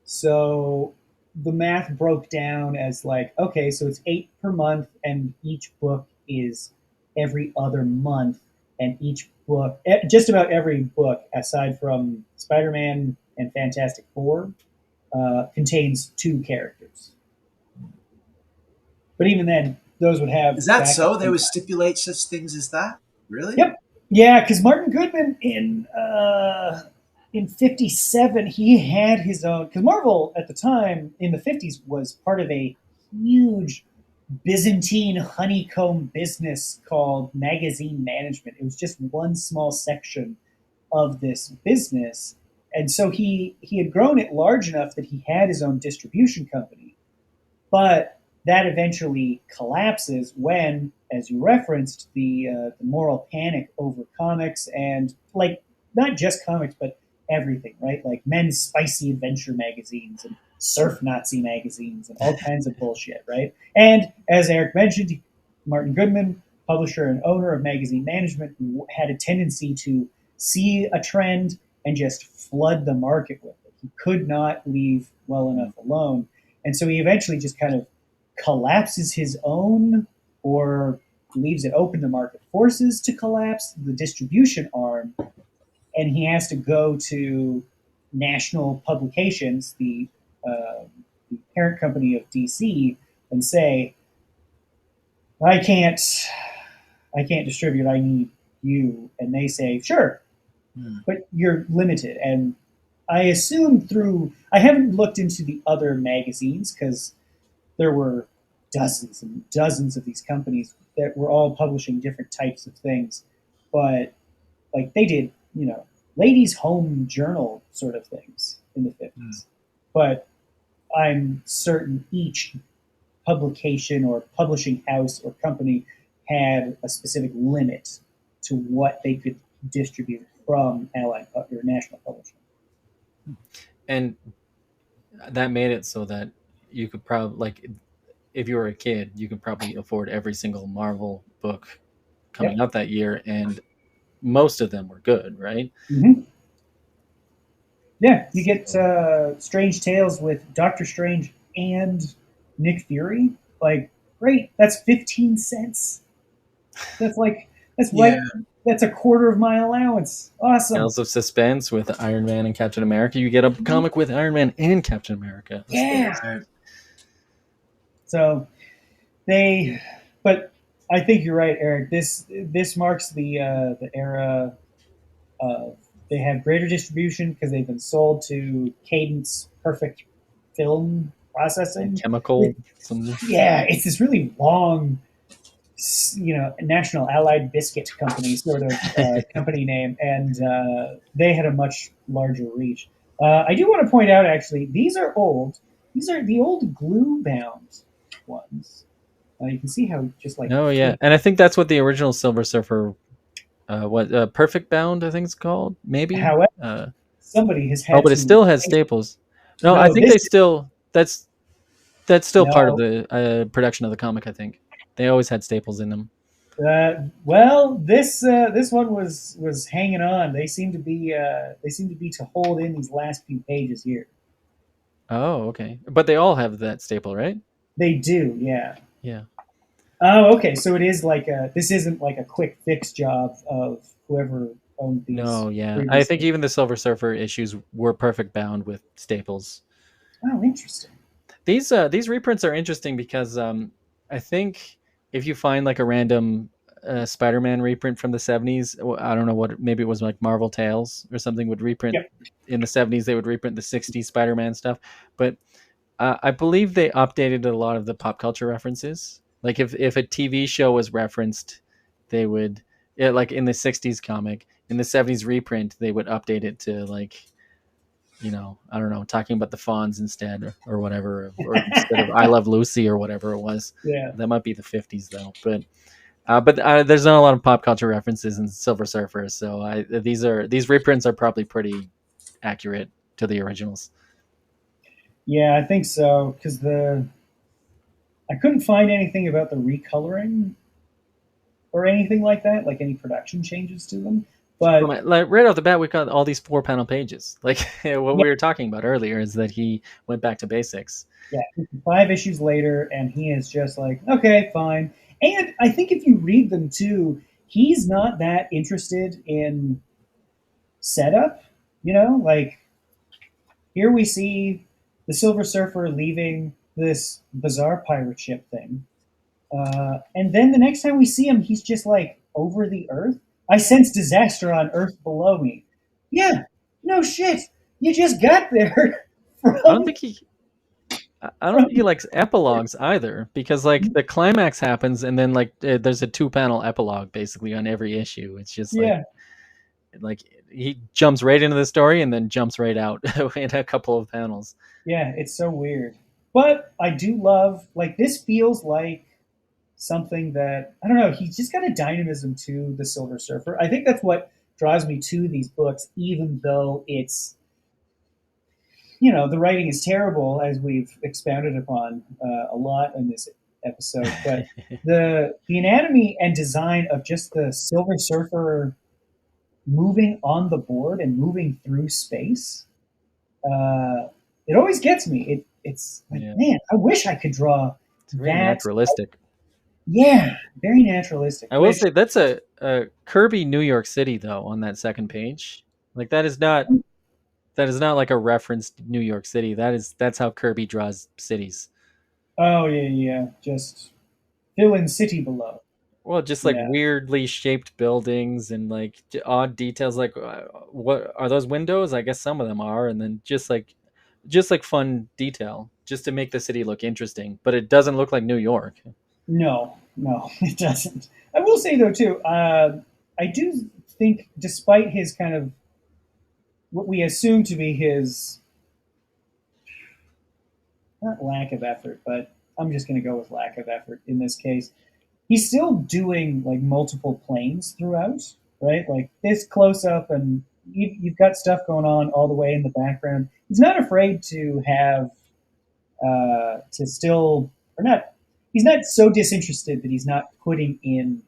So the math broke down as like, okay, so it's 8 per month, and each book is every other month, and each book, just about every book, aside from Spider-Man and Fantastic Four, contains 2 characters. But even then, those would have Is that backup so? They would content. stipulate such things as that? Really? Yep. Yeah, because Martin Goodman in '57 he had his own. Because Marvel at the time in the '50s was part of a huge Byzantine honeycomb business called magazine management. It was just one small section of this business, and so he had grown it large enough that he had his own distribution company. But that eventually collapses when, as you referenced, the moral panic over comics and like not just comics but everything, right? Like men's spicy adventure magazines and surf Nazi magazines and all kinds of bullshit, right? And as Eric mentioned, Martin Goodman, publisher and owner of Magazine Management, had a tendency to see a trend and just flood the market with it. He could not leave well enough alone, and so he eventually just kind of collapses his own or leaves it open to market forces to collapse the distribution arm. And he has to go to national publications, the parent company of DC, and say, I can't, I can't distribute. I need you. And they say, sure, but you're limited. And I assume I haven't looked into the other magazines because there were dozens and dozens of these companies that were all publishing different types of things. But like they did, ladies' home journal sort of things in the 50s. But I'm certain each publication or publishing house or company had a specific limit to what they could distribute from Allied or National Publishing. And that made it so that you could probably like if you were a kid, you could probably afford every single Marvel book coming out that year, and most of them were good, right? Mm-hmm. Yeah, you get Strange Tales with Doctor Strange and Nick Fury. Like, great, that's 15 cents. That's like Yeah. that's a quarter of my allowance. Awesome. Tales of Suspense with Iron Man and Captain America. You get a comic with Iron Man and Captain America. Yeah. Right. So but I think you're right, Eric. This marks the era of they have greater distribution because they've been sold to Cadence Perfect Film Processing. Chemical. Yeah, it's this really long, National Allied Biscuit Company sort of company name, and they had a much larger reach. I do want to point out, actually, these are old. These are the old glue-bound ones. You can see how just like And I think that's what the original Silver Surfer, Perfect Bound, I think it's called, maybe. However, somebody has had but it to. still has staples. No, I think that's still part of the production of the comic. I think they always had staples in them. Well, this one was hanging on. They seem to be to hold in these last few pages here. Oh, okay. But they all have that staple, right? They do, yeah. Yeah. Oh, okay. So it is like this isn't like a quick fix job of whoever owned these No, yeah. I think previously. even the Silver Surfer issues were perfect bound with staples. Oh, interesting. These reprints are interesting because I think if you find like a random Spider-Man reprint from the 70s, I don't know what, maybe it was like Marvel Tales or something would reprint Yep. in the 70s, they would reprint the 60s Spider-Man stuff. But I believe they updated a lot of the pop culture references. Like if a TV show was referenced, they would, yeah, like in the 60s comic, in the 70s reprint, they would update it to like, I don't know, talking about the Fonz instead or whatever, or instead of I Love Lucy or whatever it was. Yeah. That might be the 50s though. But there's not a lot of pop culture references in Silver Surfer, so these reprints are probably pretty accurate to the originals. Yeah, I think so because I couldn't find anything about the recoloring or anything like that, like any production changes to them. But Like right off the bat, we've got all these 4 panel pages. Like what yeah, we were talking about earlier is that he went back to basics. yeah, 5 issues later, and he is just like, okay, fine. And I think if you read them too, he's not that interested in setup. Like here we see the Silver Surfer leaving this bizarre pirate ship thing. And then the next time we see him, he's just like over the earth. I sense disaster on earth below me. Yeah, no shit. You just got there I don't from. think he. I don't think he likes epilogues either, because like the climax happens and then like there's a 2 panel epilogue basically on every issue. It's just Yeah, like he jumps right into the story and then jumps right out in a couple of panels. yeah, it's so weird. But I do love, like, this feels like something that, I don't know, he's just got a dynamism to the Silver Surfer. I think that's what draws me to these books, even though the writing is terrible, as we've expounded upon a lot in this episode. But the anatomy and design of just the Silver Surfer moving on the board and moving through space, it always gets me. It's like, Yeah. man, I wish I could draw It's very that. naturalistic. Yeah, very naturalistic. I will say that's a Kirby New York City though on that second page. Like that is not like a reference to New York City. That's how Kirby draws cities. Oh yeah, yeah. Just fill in city below. Well, just like Yeah. weirdly shaped buildings and like odd details. Like, what are those windows? I guess some of them are, and then just like fun detail, just to make the city look interesting. But it doesn't look like New York. No, no, it doesn't. I will say though too, I do think, despite his kind of what we assume to be his not lack of effort, but I'm just going to go with lack of effort in this case. He's still doing like multiple planes throughout, right? Like this close up, and you've got stuff going on all the way in the background. He's not afraid to have to still, or not. He's not so disinterested that he's not putting in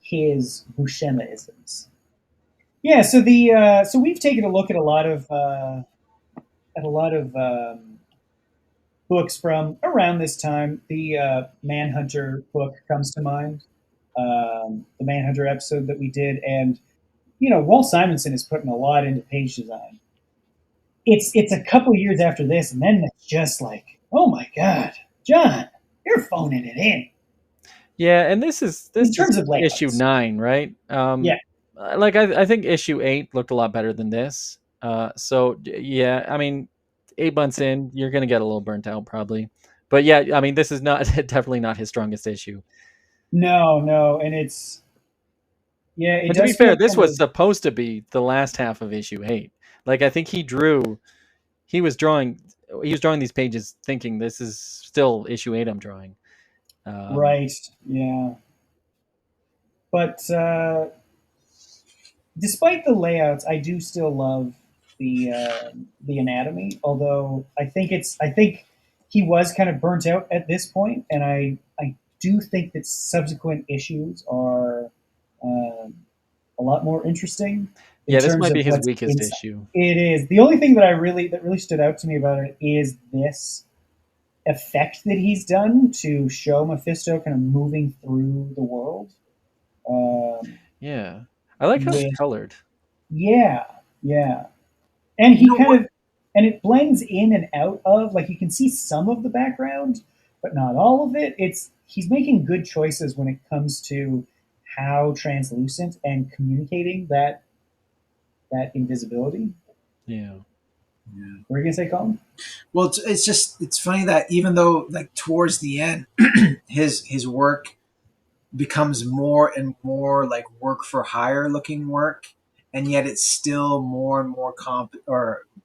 his Buscema-isms. Yeah, so we've taken a look at a lot of books from around this time. The Manhunter book comes to mind, the Manhunter episode that we did, and Walt Simonson is putting a lot into page design. It's a couple years after this, and then it's just like, oh my god, John, you're phoning it in. Yeah, and this is of issue 9, right? Yeah. Like I think issue 8 looked a lot better than this. So yeah, I mean, 8 months in, you're gonna get a little burnt out probably. But yeah, I mean, this is not definitely not his strongest issue. No, and it's But to be fair, this was supposed to be the last half of issue 8. Like I think he was drawing these pages thinking this is still issue 8 I'm drawing. Right. Yeah. But despite the layouts, I do still love the anatomy. Although I think he was kind of burnt out at this point, and I do think that subsequent issues are a lot more interesting. Yeah, this might be his weakest issue. It is. The only thing that really stood out to me about it is this effect that he's done to show Mephisto kind of moving through the world. Yeah, I like how it's With colored. yeah, yeah, and You he know kind what? of and it blends in and out of, like, you can see some of the background, but not all of it. It's He's making good choices when it comes to how translucent and communicating that invisibility. Yeah. Yeah. What are you gonna say, Colin? Well, it's funny that even though like towards the end, his work becomes more and more like work for hire looking work, and yet it's still more and more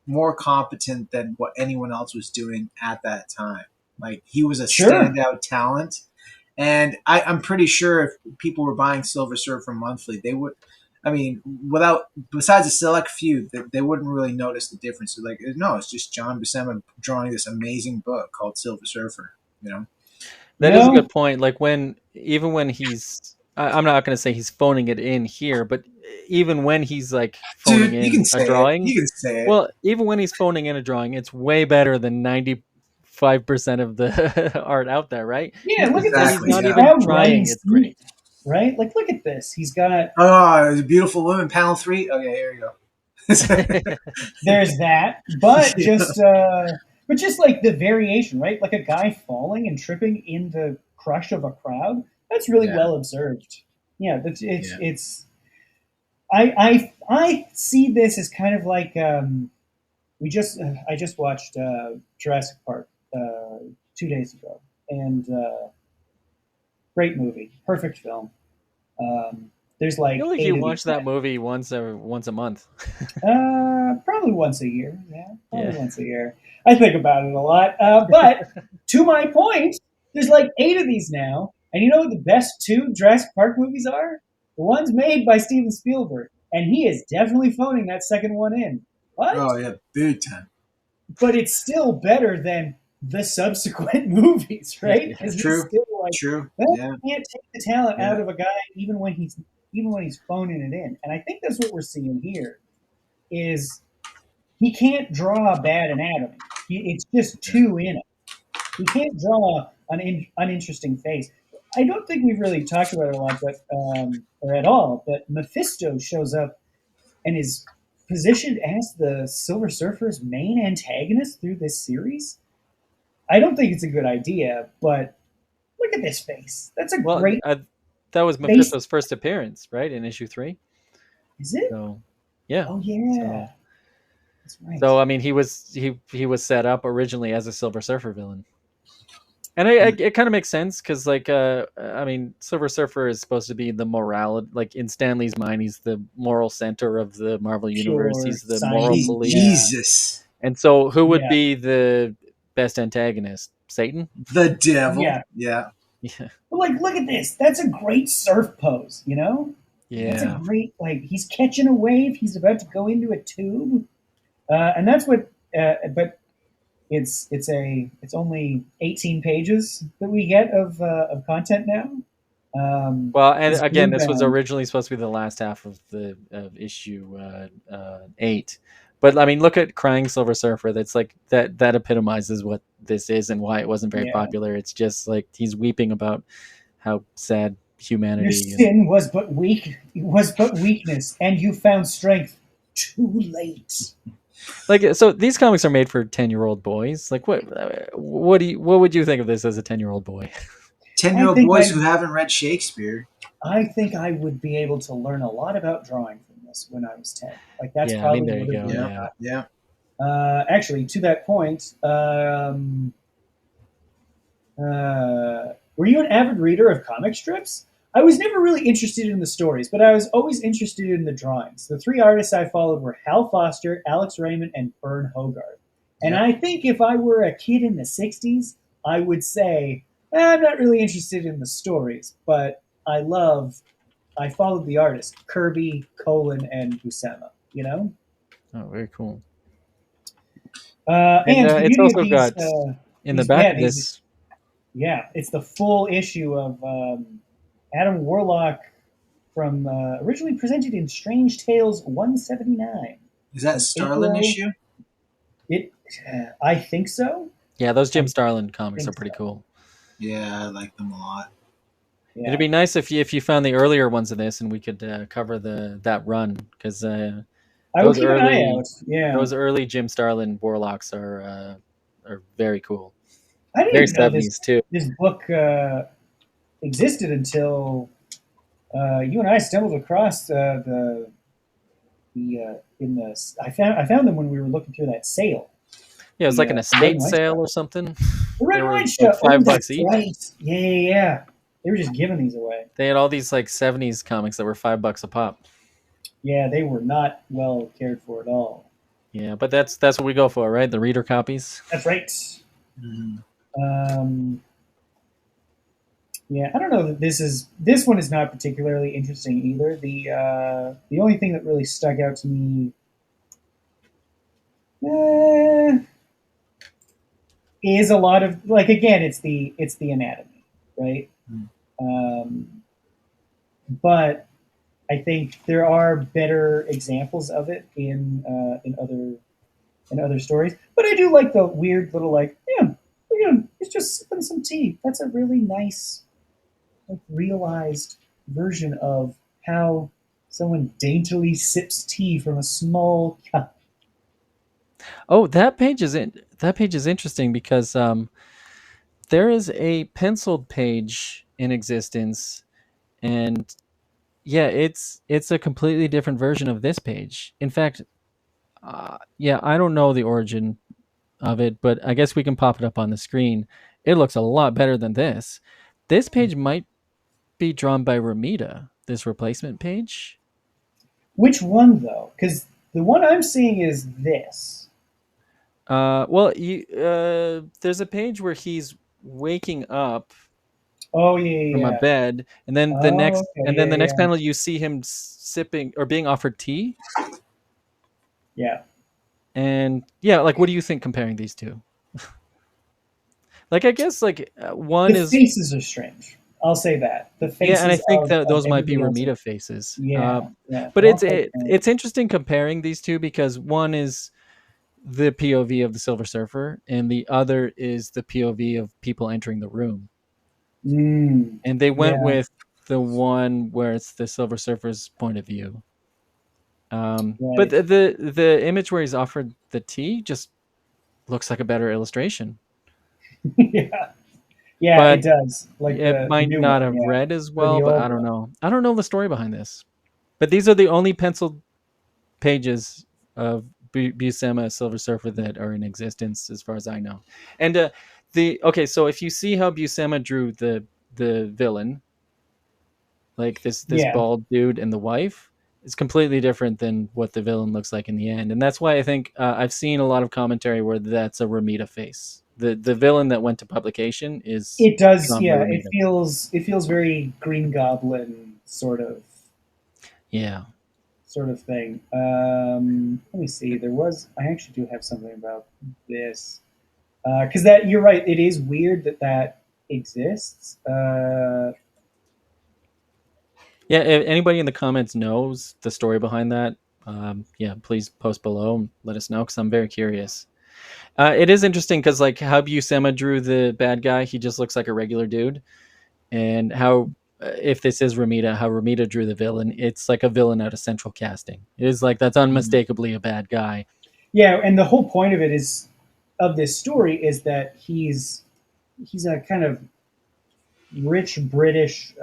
more competent than what anyone else was doing at that time. Like he was a Sure. standout talent, and I'm pretty sure if people were buying Silver Surfer monthly, they would. I mean, without besides a select few, they wouldn't really notice the difference. They're like, no, it's just John Buscema drawing this amazing book called Silver Surfer. You know? You That is a know, good point. Like even when I'm not going to say he's phoning it in here, but even when he's like phoning Dude, you in can a say it. drawing, You can say it. well, even when he's phoning in a drawing, it's way better than 95% of the art out there, right? yeah, look at When this he's Exactly. this not Yeah. even crowd running trying, it's scene, great. right? Like, look at this. He's got Oh, beautiful woman, panel 3. Okay, here you go. there's that, but just like the variation, right? Like a guy falling and tripping in the crush of a crowd. That's really Yeah, well observed. Yeah, that's yeah. it's. I see this as kind of like I just watched Jurassic Park 2 days ago, and great movie, perfect film. There's I feel like like eight you of these watch that movie once a month. Probably once a year. Yeah, probably Yeah. once a year. I think about it a lot. But to my point, there's like eight of these now. And you know what the best two Jurassic Park movies are? The ones made by Steven Spielberg. And he is definitely phoning that second one in. What? Oh, yeah, big time. But it's still better than the subsequent movies, right? Yeah. Because he's True, still like, true. well, Yeah, you can't take the talent yeah, out of a guy even when he's phoning it in. And I think that's what we're seeing here is he can't draw a bad anatomy. It's just yeah. too in it. He can't draw an uninteresting face. I don't think we've really talked about it a lot, but or at all. But Mephisto shows up and is positioned as the Silver Surfer's main antagonist through this series. I don't think it's a good idea, but look at this face. That's a Well, great that was face. Mephisto's first appearance, right, in issue 3. Is it? So, yeah. Oh yeah, So, that's right. so I mean, he was set up originally as a Silver Surfer villain. And it kind of makes sense because, like, I mean, Silver Surfer is supposed to be the moral, like in Stanley's mind, he's the moral center of the Marvel universe. Pure He's the moral science. He's Yeah, police. Jesus, And so, who would yeah, be the best antagonist? Satan? the devil. yeah. Yeah, Yeah, But like, look at this. That's a great surf pose. You know, that's a yeah. great like. He's catching a wave. He's about to go into a tube, and that's what. But it's only 18 pages that we get of content now. Well, and This again, blue this was bound. originally supposed to be the last half of the of issue 8. But I mean, look at Crying Silver Surfer. That's like that epitomizes what this is and why it wasn't very Yeah, popular. It's just like he's weeping about how sad your humanity and sin was but weakness, and you found strength too late. like so these comics are made for 10-year-old boys. Like what would you think of this as a 10-year-old boy? 10-year I old think boys I who haven't read Shakespeare. I think I would be able to learn a lot about drawing from this when I was 10. Like that's Yeah, I mean probably there you would have go. been. Yeah, Yeah. yeah. Actually, to that point, were you an avid reader of comic strips? I was never really interested in the stories, but I was always interested in the drawings. The three artists I followed were Hal Foster, Alex Raymond, and Vern Hogarth. And Yep. I think if I were a kid in the 60s, I would say, I'm not really interested in the stories, but I followed the artists, Kirby, Colin, and Buscema, you know? Oh, very cool. And And the it's beauty of also got in the back of these, this. yeah, it's the full issue of Adam Warlock from originally presented in Strange Tales 179 Is that a from Starlin April. issue? It, I think so. Yeah, those Jim I Starlin comics are think pretty so. cool. Yeah, I like them a lot. Yeah. It'd be nice if you found the earlier ones of this and we could cover that run, because I will keep an eye out. Yeah. those early Jim Starlin Warlocks are very cool. I didn't Very even know this 70s too. this book existed until you and I stumbled across the in the I found them when we were looking through that sale. Yeah, it was like an The red and estate white sale stuff. or something. The red They and were white like stuff. Oh, $5 that's each. right. Yeah, yeah, yeah. They were just giving these away. They had all these like 70s comics that were $5 a pop. Yeah, they were not well cared for at all. Yeah, but that's what we go for, right? The reader copies. That's right. Mhm. Um, yeah, I don't know that this one is not particularly interesting either. The only thing that really stuck out to me eh, is a lot of like again it's the anatomy, right? Mm. But I think there are better examples of it in other stories. But I do like the weird little like yeah, it's just sipping some tea. That's a really nice like realized version of how someone daintily sips tea from a small cup. Oh, that page is interesting because there is a penciled page in existence, and yeah, it's a completely different version of this page. In fact, yeah, I don't know the origin of it, but I guess we can pop it up on the screen. It looks a lot better than this. This page might be drawn by Ramita, this replacement page. Which one though? Because the one I'm seeing is this. Well, there's a page where he's waking up Oh yeah, from a yeah. bed, and then Oh okay, the yeah, next yeah, panel you see him sipping or being offered tea. yeah. And yeah, like, what do you think comparing these two? Like, I guess like one The is, faces are strange. I'll say that the yeah, and I faces think that of those might be everybody else. Ramita faces. Yeah, yeah. But They're all quite strange. it's interesting comparing these two because one is the POV of the Silver Surfer, and the other is the POV of people entering the room. And they went Yeah, with the one where it's the Silver Surfer's point of view. But right. the image where he's offered the tea just looks like a better illustration. Yeah, yeah. It But does. Like it the might new not one, have yeah, read as or well, the but old I don't one. know. I don't know the story behind this. But these are the only penciled pages of Buscema Silver Surfer that are in existence, as far as I know. And so if you see how Buscema drew the villain, like this Yeah, bald dude and the wife, it's completely different than what the villain looks like in the end. And that's why I think I've seen a lot of commentary where that's a Ramita face. The villain that went to publication is it does. drawn by Yeah, it Ramita. feels very Green Goblin Yeah. sort of thing. Let me see. I actually do have something about this because that you're right. It is weird that exists. Yeah, if anybody in the comments knows the story behind that, yeah, please post below and let us know because I'm very curious. It is interesting because like how Buscema drew the bad guy, he just looks like a regular dude, and how if this is Ramita, how Ramita drew the villain, it's like a villain out of central casting. It is like that's unmistakably a bad guy. Yeah, and the whole point of it is of this story is that he's a kind of rich British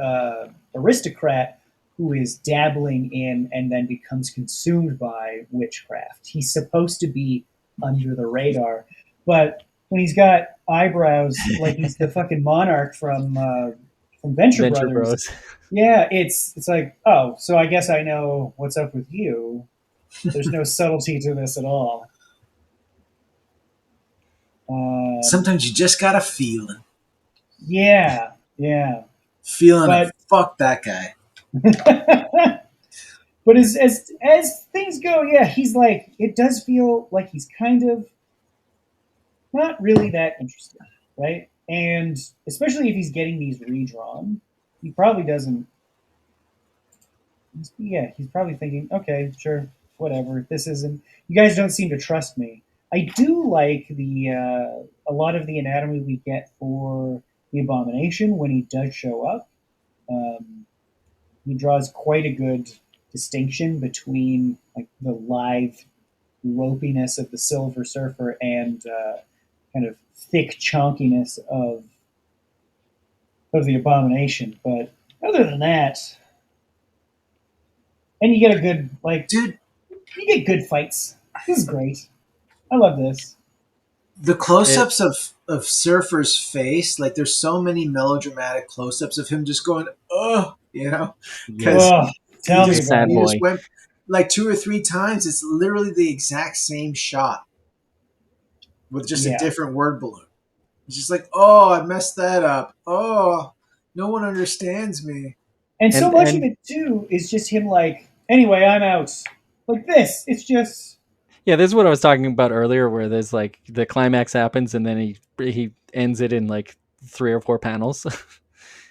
aristocrat who is dabbling in and then becomes consumed by witchcraft. He's supposed to be under the radar, but when he's got eyebrows like he's the fucking monarch from Venture Venture Brothers, Bros. yeah, it's like, oh, so I guess I know what's up with you. There's no subtlety to this at all. Sometimes you just got a feeling. Yeah, yeah, Feeling of but fuck that guy. but as things go, yeah, he's like it does feel like he's kind of not really that interested, right? And especially if he's getting these redrawn, he probably doesn't. Yeah, he's probably thinking, okay, sure, whatever. This isn't. You guys don't seem to trust me. I do like the a lot of the anatomy we get for the Abomination when he does show up. Um, he draws quite a good distinction between like the lithe ropiness of the Silver Surfer and kind of thick chonkiness of the Abomination. But other than that, and you get a good Dude, you get good fights. This is great. I love this. the It, close-ups of Surfer's face, like there's so many melodramatic close-ups of him just going, oh, yeah, because Oh, he tell me just sad about he it. just boy. went like 2 or 3 times. It's literally the exact same shot with just a Yeah. different word balloon. It's just like, oh, I messed that up. Oh, no one understands me. And so much of And it too is just him like, anyway, I'm out. Like this. It's just yeah, this is what I was talking about earlier, where there's like the climax happens and then he ends it in like 3 or 4 panels.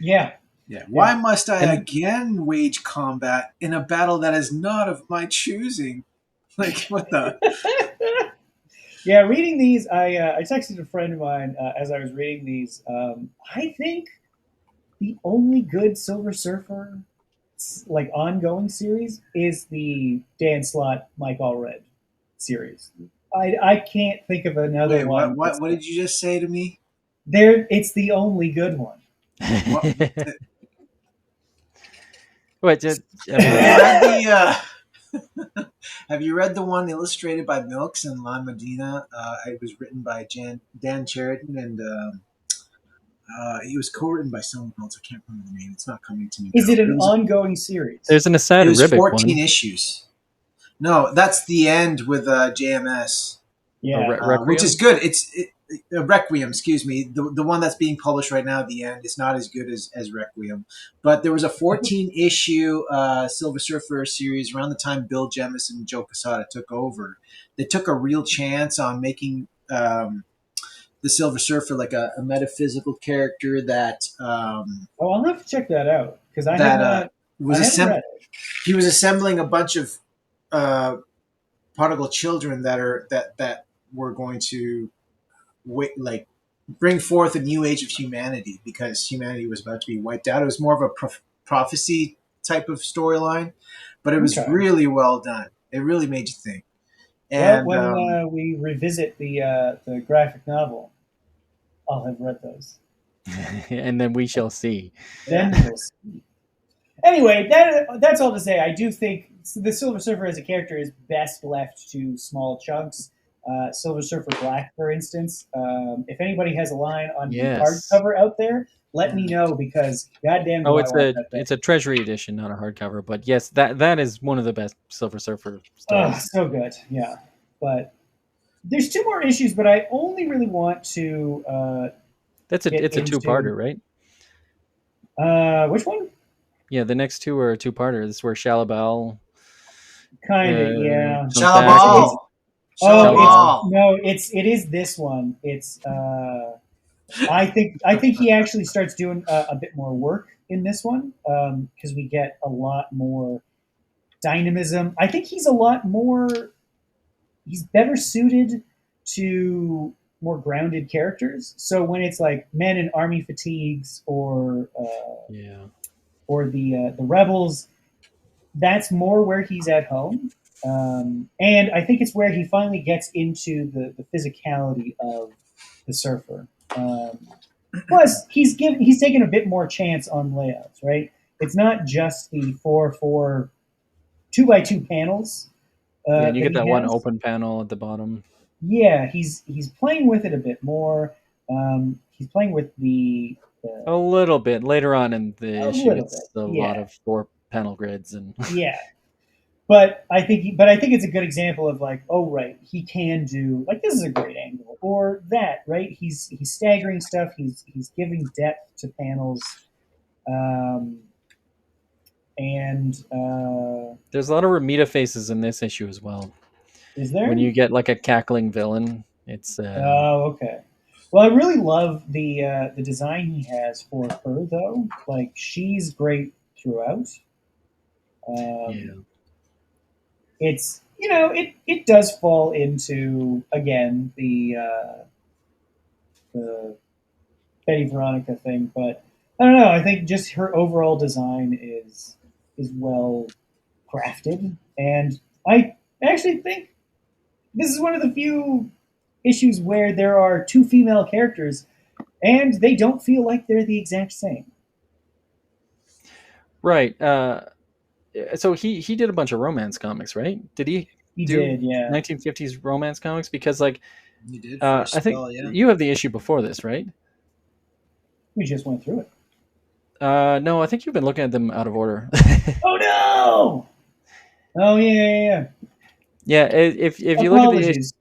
yeah. Yeah. Why Yeah. must I And again wage combat in a battle that is not of my choosing? Like, what the? Yeah, reading these, I texted a friend of mine as I was reading these. I think the only good Silver Surfer like ongoing series is the Dan Slott, Mike Allred series. I can't think of another Wait, what? one. What? What did you just say to me? There, it's the only good one. What? what? I Have mean, you read Have you read the one illustrated by Milks and Lon Medina? It was written by Dan Sheridan, and it was co-written by someone else. I can't remember the name. It's not coming to me Is now. it But an ongoing series? there's an it Asad was Ribic 14 one, issues. No, that's the end with JMS, a Yeah. which is Requiem. good. Requiem, excuse me. The one that's being published right now, the end, is not as good as Requiem. But there was a 14 issue Silver Surfer series around the time Bill Jemas and Joe Quesada took over. They took a real chance on making the Silver Surfer like a metaphysical character Oh, I'll have to check that out because I have that not. was I haven't read it. he was assembling a bunch of uh, prodigal children that were going to like bring forth a new age of humanity because humanity was about to be wiped out. It was more of a prophecy type of storyline, but it was Okay. really well done. It really made you think. Well, And when we revisit the graphic novel, I'll have read those. And then we shall see. Then yeah, we'll see. Anyway, that's all to say. I do think the Silver Surfer as a character is best left to small chunks. Silver Surfer Black, for instance. If anybody has a line on the Yes. hardcover out there, let me know because goddamn Oh, do I want that thing. it's a treasury edition, not a hardcover. But yes, that is one of the best Silver Surfer Oh, stories. so good. Yeah. But there's 2 more issues, but I only really want to get It's a into two-parter, right? which one? Yeah, the next two are a two-parter. This is where Shalabal Kind of, yeah. comes back and It's Shalabal, it's Shalabal. Shalabal. no, it is this one. It's I think he actually starts doing a bit more work in this one because we get a lot more dynamism. I think he's a lot more. He's better suited to more grounded characters. So when it's like men in army fatigues Yeah. or the rebels, that's more where he's at home. And I think it's where he finally gets into the physicality of the surfer. Plus, he's taken a bit more chance on layouts, right? It's not just the 4x4 2x2 panels Yeah, and you that get he that one has. open panel at the bottom. Yeah, he's playing with it a bit more. He's playing with A little bit later on in the a issue, little bit. it's a lot Yeah, of 4 panel grids and yeah. But I think it's a good example of like, oh right, he can do like this is a great angle or that right. He's staggering stuff. He's giving depth to panels, um, and there's a lot of Ramita faces in this issue as well. is there? When you get like a cackling villain, it's Oh, okay. Well, I really love the design he has for her though. Like she's great throughout. yeah. Um, it does fall into, again, the Betty Veronica thing, but I don't know. I think just her overall design is well crafted, and I actually think this is one of the few issues where there are two female characters and they don't feel like they're the exact same. Right. So he did a bunch of romance comics, right? Did he? He Do did, yeah. 1950s romance comics? Because like You did for a I think spell, yeah. you have the issue before this, right? We just went through it. No, I think you've been looking at them out of order. Oh no! Oh yeah. Yeah, if you Apologies.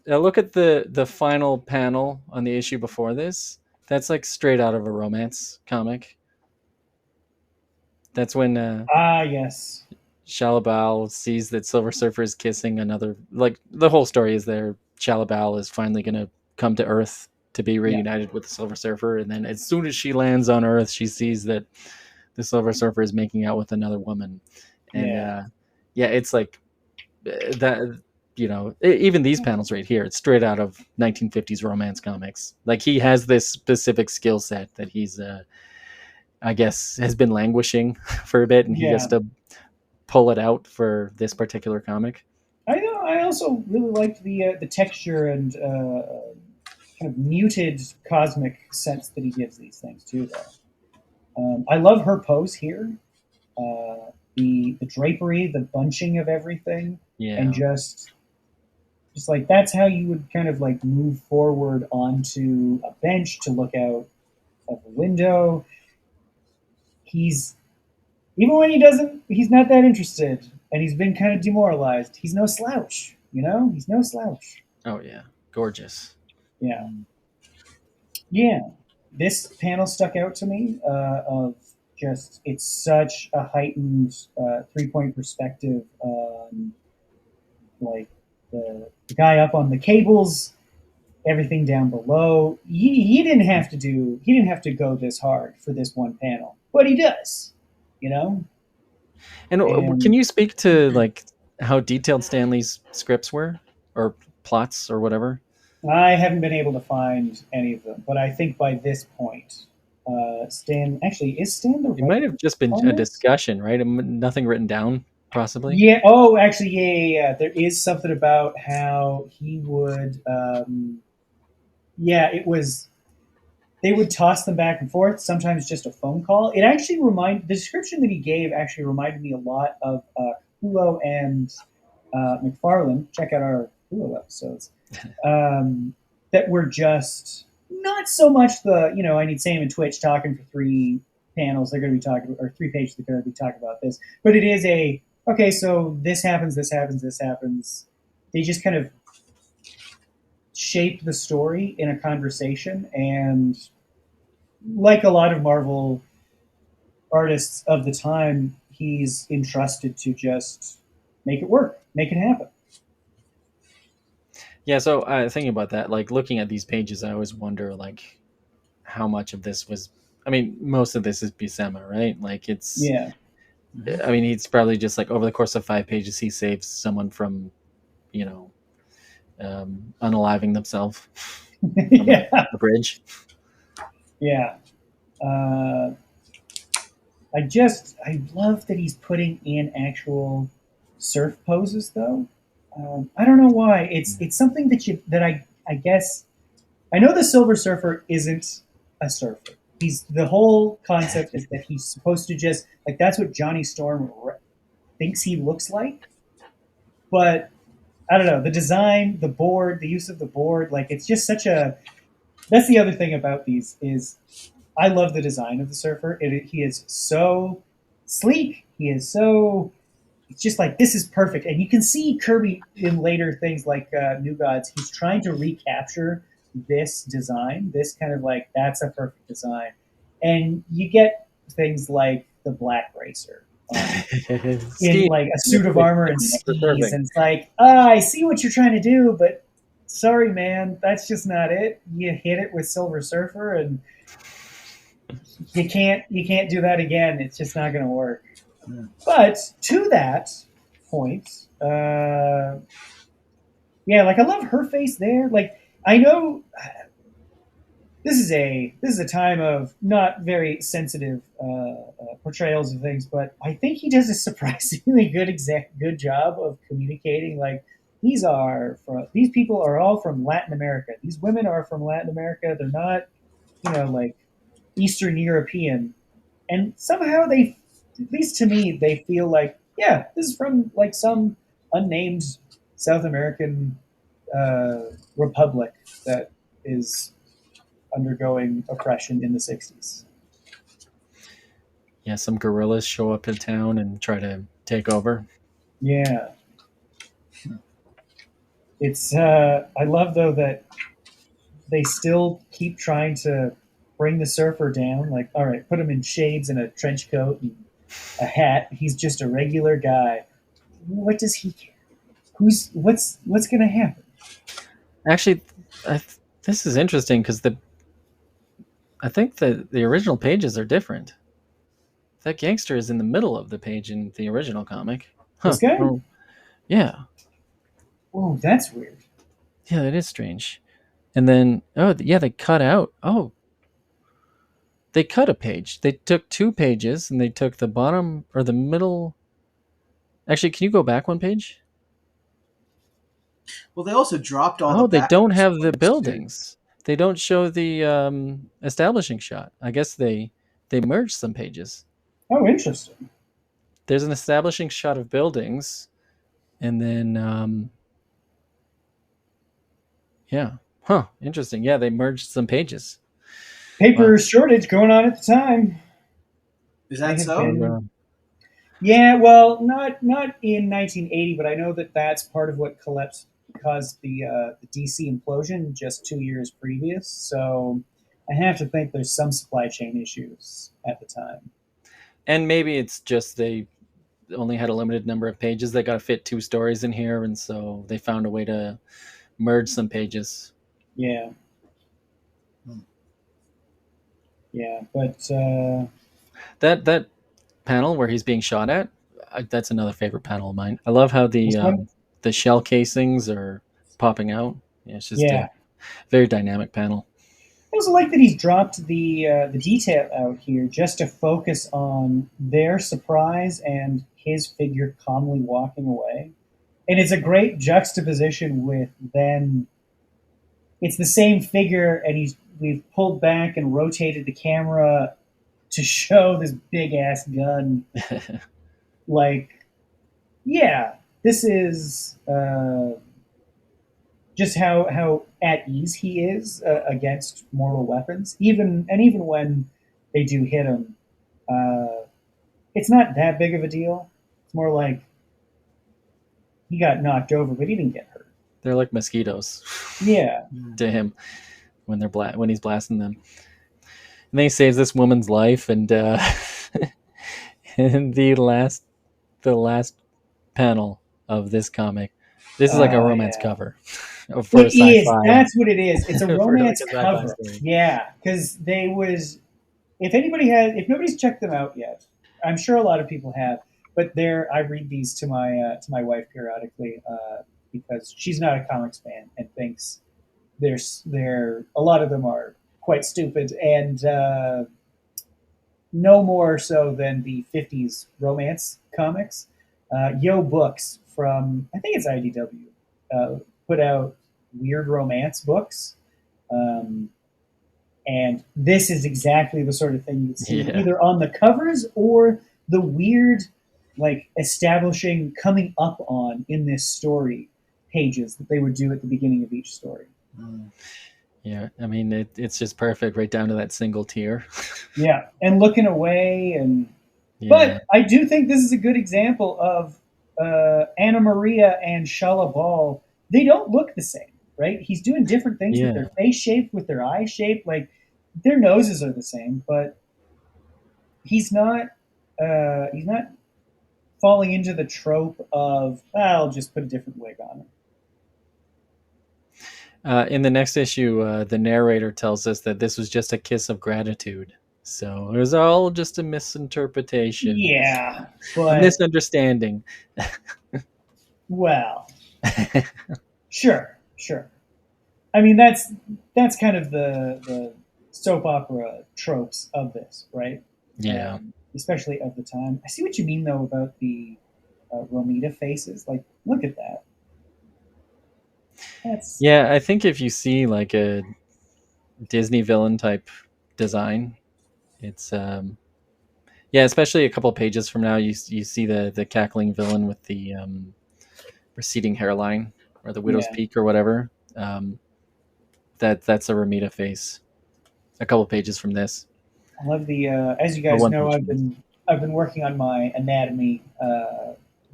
look at the final panel on the issue before this, that's like straight out of a romance comic. That's when Yes. Shalabal sees that Silver Surfer is kissing another. Like the whole story is there. Shalabal is finally going to come to Earth to be reunited with the Silver Surfer, and then as soon as she lands on Earth, she sees that the Silver Surfer is making out with another woman, and it's like that. Even these panels right here, it's straight out of 1950s romance comics. Like he has this specific skill set that he's, I guess, has been languishing for a bit, and he has to pull it out for this particular comic. I know. I also really liked the texture and kind of muted cosmic sense that he gives these things too. Though I love her pose here, the drapery, the bunching of everything, and just like that's how you would kind of like move forward onto a bench to look out of a window. He's even when he's not that interested, and he's been kind of demoralized. He's no slouch, He's no slouch. Oh yeah, gorgeous. Yeah. This panel stuck out to me of just it's such a heightened 3-point perspective on like the guy up on the cables, everything down below. He didn't have to go this hard for this one panel, but he does, And can you speak to like how detailed Stanley's scripts were, or plots, or whatever? I haven't been able to find any of them, but I think by this point, Stan is Stan the writer? It might have just been a discussion, right? Nothing written down, possibly. Yeah. Oh, actually, yeah. There is something about how he would. It was. They would toss them back and forth. Sometimes just a phone call. It actually the description that he gave actually reminded me a lot of Kulo and McFarlane. Check out our Kulo episodes. That were just not so much the, I need Sam and Twitch talking for 3 panels. They're going to be talking, or 3 pages. They're going to be talking about this. But it is okay, so this happens, this happens, this happens. They just kind of shape the story in a conversation. And like a lot of Marvel artists of the time, he's entrusted to just make it work, make it happen. Yeah, so thinking about that, like looking at these pages, I always wonder like how much of this was. I mean, most of this is Buscema, right? Like it's. Yeah. I mean, he's probably just like over the course of 5 pages, he saves someone from, unaliving themselves from the bridge. Yeah. I love that he's putting in actual surf poses, though. I don't know why. It's something that I guess I know the Silver Surfer isn't a surfer. The whole concept is that he's supposed to just like that's what Johnny Storm thinks he looks like. But I don't know, the design, the board, the use of the board, like it's just such a. That's the other thing about these is I love the design of the Surfer. He is so sleek. He is so. It's just like this is perfect, and you can see Kirby in later things like New Gods. He's trying to recapture this design, this kind of like that's a perfect design, and you get things like the Black Racer in like a suit of armor and skis, and it's like, I see what you're trying to do, but sorry, man, that's just not it. You hit it with Silver Surfer, and you can't do that again. It's just not going to work. Yeah. But to that, point. Yeah, like I love her face there. Like I know this is a time of not very sensitive portrayals of things, but I think he does a surprisingly good job of communicating. Like these people are all from Latin America. These women are from Latin America. They're not, like Eastern European, and somehow they, at least to me, they feel like, yeah, this is from like some unnamed South American republic that is undergoing oppression in the 60s. Yeah, some guerrillas show up in town and try to take over. Yeah. It's I love though that they still keep trying to bring the surfer down. Like, all right, put him in shades and a trench coat and a hat. He's just a regular guy. What does he care? What's going to happen? Actually, this is interesting because I think the original pages are different. That gangster is in the middle of the page in the original comic. This guy? Oh, yeah. Oh, that's weird. Yeah, that is strange. And then, they cut out. Oh, they cut a page. They took 2 pages and they took the bottom or the middle. Actually, can you go back one page? Well, they also dropped all the they don't have the backwards buildings. too. They don't show the establishing shot. I guess they merged some pages. Oh, interesting. There's an establishing shot of buildings, and then yeah, interesting. Yeah, they merged some pages. Paper shortage going on at the time. Is that so? Yeah, well, not in 1980, but I know that's part of what caused the DC implosion just 2 years previous. So I have to think there's some supply chain issues at the time. And maybe it's just they only had a limited number of pages. They got to fit 2 stories in here, and so they found a way to merge some pages. Yeah. Yeah, but that panel where he's being shot at, that's another favorite panel of mine. I love how the shell casings are popping out. Yeah, it's just a very dynamic panel. I also like that he's dropped the detail out here just to focus on their surprise and his figure calmly walking away. And it's a great juxtaposition with then it's the same figure and we've pulled back and rotated the camera to show this big ass gun. Like, yeah, this is just how at ease he is against mortal weapons. Even when they do hit him, it's not that big of a deal. It's more like he got knocked over, but he didn't get hurt. They're like mosquitoes. Yeah. To him when when he's blasting them. And then he saves this woman's life, and in the last panel of this comic, this is like a romance cover. For it is. That's what it is. It's a romance cover. Yeah, because if nobody's checked them out yet, I'm sure a lot of people have. But I read these to my wife periodically because she's not a comics fan and thinks a lot of them are quite stupid and no more so than the 50s romance comics. Yo Books from, I think it's IDW, put out weird romance books. And this is exactly the sort of thing you'd see either on the covers or the weird, like, establishing, coming up on in this story pages that they would do at the beginning of each story. Yeah, I mean, it's just perfect right down to that single tear. Yeah, and looking away. But I do think this is a good example of Anna Maria and Shala Ball. They don't look the same, right? He's doing different things with their face shape, with their eye shape. Like, their noses are the same, but he's not falling into the trope of, I'll just put a different wig on him. In the next issue, the narrator tells us that this was just a kiss of gratitude So it was all just a misinterpretation. Yeah, A but misunderstanding. well, sure. I mean, that's kind of the soap opera tropes of this, right? Yeah. Especially of the time. I see what you mean though about the Romita faces. Like, look at that. That's Yeah, I think if you see like a Disney villain type design, it's yeah, especially a couple pages from now, you see the cackling villain with the receding hairline or the widow's yeah. peak or whatever. That's a Ramita face. A couple pages from this, I love the. As you or guys one know, page I've from this. been working on my anatomy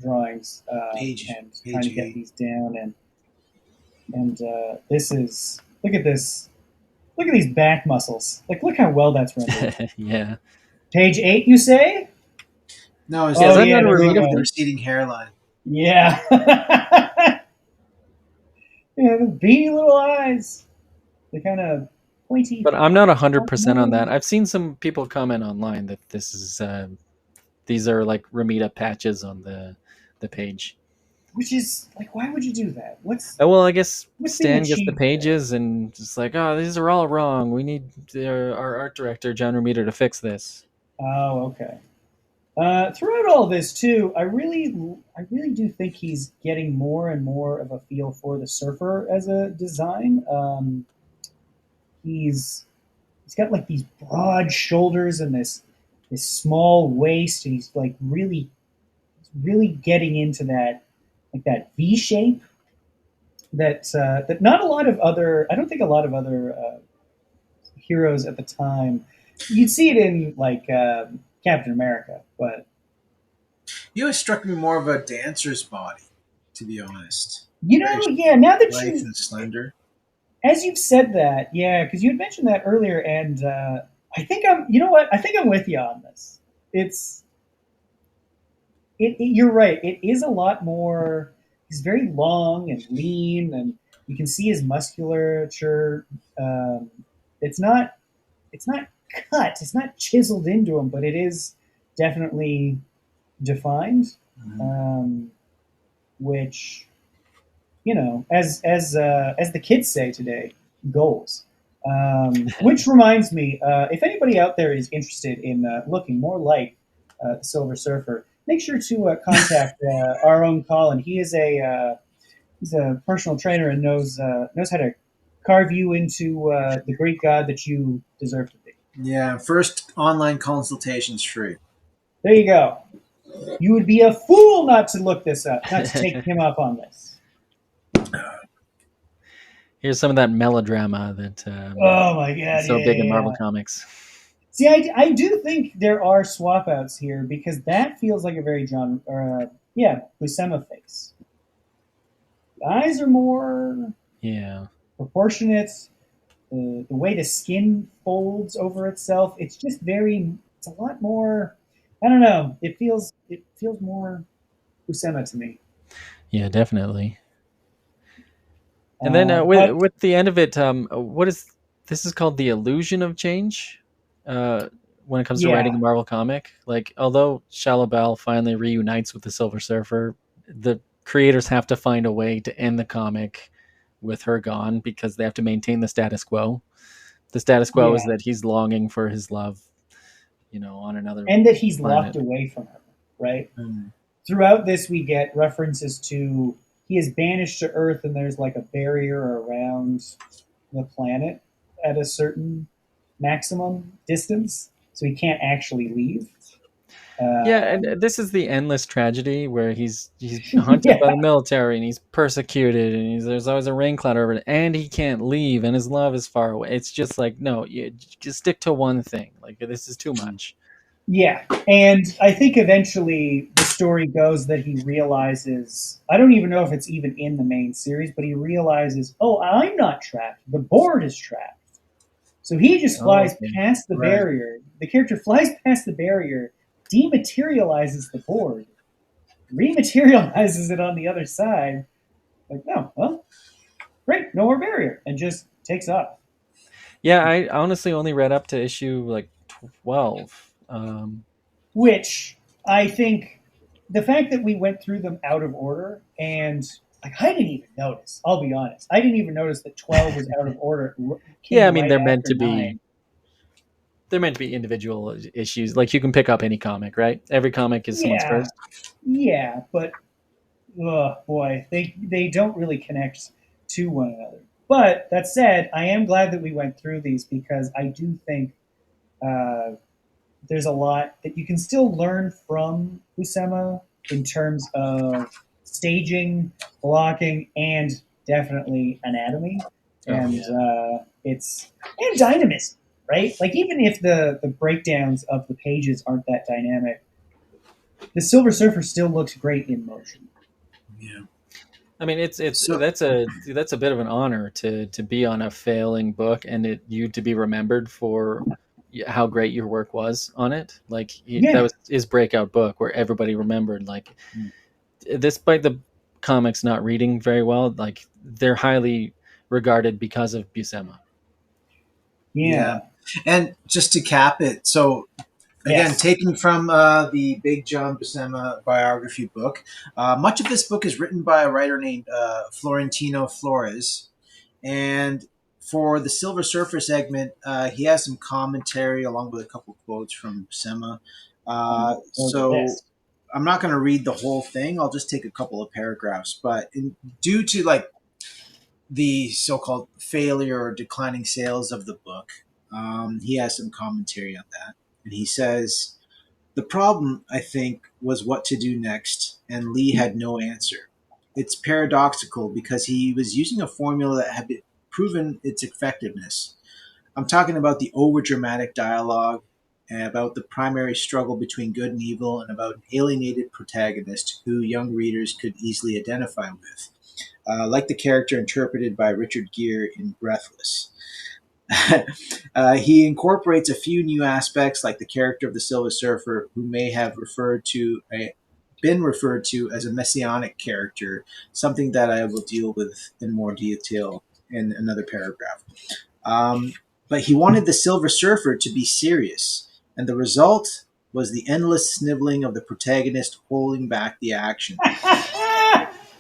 drawings and trying Page to get 8. these down. And this is look at this. Look at these back muscles. Like, look how well that's rendered. Yeah. Page 8, you say? No, it's Yeah, is Oh the that yeah, not a there we Ramita villain with the go. face? receding hairline. Yeah. Yeah, the beady little eyes. The kind of pointy But I'm not sharp 100% on that. nose. I've seen some people comment online that this is these are like Ramita patches on the page. Which is like, why would you do that? Well, I guess What's being Stan gets the achieved there? pages and just like, oh, these are all wrong. We need our art director John Romita to fix this. Oh, okay. Throughout all this too, I really do think he's getting more and more of a feel for the surfer as a design. He's he's got like these broad shoulders and this small waist, and he's like really getting into that like that V shape that not a lot of other I don't think a lot of other heroes at the time you'd see it in like Captain America, but He always struck me more of a dancer's body, to be honest. you Very know, yeah. Now that lithe you and slender. as you've said that, yeah, because you had mentioned that earlier, and I think you know what, I think I'm with you on this. It's you're right. It is a lot more. He's very long and lean, and you can see his musculature. Um, it's not. It's not cut. It's not chiseled into him, but it is definitely defined. Mhm. Which as the kids say today, goals. Which reminds me, if anybody out there is interested in looking more like the Silver Surfer, make sure to contact our own Colin. He's a personal trainer and knows how to carve you into the Greek god that you deserve to be. Yeah, first online consultation's free. There you go. You would be a fool not to look this up, not to take him up on this. Here's some of that melodrama that Oh my god, is so yeah, big in yeah, Marvel yeah. Comics. See, I do think there are swap outs here because that feels like a very John, Buscema face. The eyes are more Yeah. proportionate. The way the skin folds over itself, it's just it's a lot more. I don't know. It feels more Buscema to me. Yeah, definitely. And then But with the end of it, what is this is called the illusion of change. When it comes to writing yeah, a Marvel comic, like although Shalabal finally reunites with the Silver Surfer, the creators have to find a way to end the comic with her gone because they have to maintain the status quo. The status quo is yeah, that he's longing for his love, on another and that he's locked planet. away from her, right? Mm. Throughout this, we get references to he is banished to Earth, and there's like a barrier around the planet at a certain maximum distance, so he can't actually leave. Yeah, and Um, this is the endless tragedy where he's hunted by yeah, the military and he's persecuted and there's always a rain cloud over it and he can't leave and his love is far away. It's just like no, you just stick to one thing. Like this is too much. yeah, and I think eventually the story goes that he realizes. I don't even know if it's even in the main series, but he realizes, oh, I'm not trapped. The board is trapped. So he just Oh, flies okay. past the Right. barrier. The character flies past the barrier, dematerializes the board, rematerializes it on the other side. Like, no, well, great, no more barrier, and just takes off. Yeah, I honestly only read up to issue like 12. Which I think the fact that we went through them out of order, and like I didn't even notice. I'll be honest, I didn't even notice that 12 was out of order. Came Yeah, I mean right they're meant after to be. 9. They're meant to be individual issues. Like you can pick up any comic, right? Every comic is someone's Yeah, first. yeah, but oh boy, they don't really connect to one another. But that said, I am glad that we went through these because I do think uh, there's a lot that you can still learn from Buscema in terms of staging, blocking, and definitely anatomy, Oh and yeah. it's and dynamism, right? Like even if the breakdowns of the pages aren't that dynamic, the Silver Surfer still looks great in motion. Yeah. I mean, it's So that's a bit of an honor to be on a failing book and you to be remembered for how great your work was on it. Like that Yeah, was his breakout book where everybody remembered. Like, mm, despite the comics not reading very well, like they're highly regarded because of Buscema. yeah, yeah, and just to cap it, so again, yes. taken from the big John Buscema biography book, much of this book is written by a writer named Florentino Flores, and for the Silver Surfer segment, he has some commentary along with a couple quotes from Buscema. I'm looking forward to So this. I'm not going to read the whole thing. I'll just take a couple of paragraphs. But due to like the so-called failure or declining sales of the book, he has some commentary on that, and he says the problem, I think, was what to do next, and Lee had no answer. It's paradoxical because he was using a formula that had been proven its effectiveness. I'm talking about the overdramatic dialogue, and about the primary struggle between good and evil, and about an alienated protagonist who young readers could easily identify with, like the character interpreted by Richard Gere in Breathless. He incorporates a few new aspects, like the character of the Silver Surfer, who may have been referred to as a messianic character, something that I will deal with in more detail in another paragraph. Um, but he wanted the Silver Surfer to be serious, and the result was the endless sniveling of the protagonist holding back the action.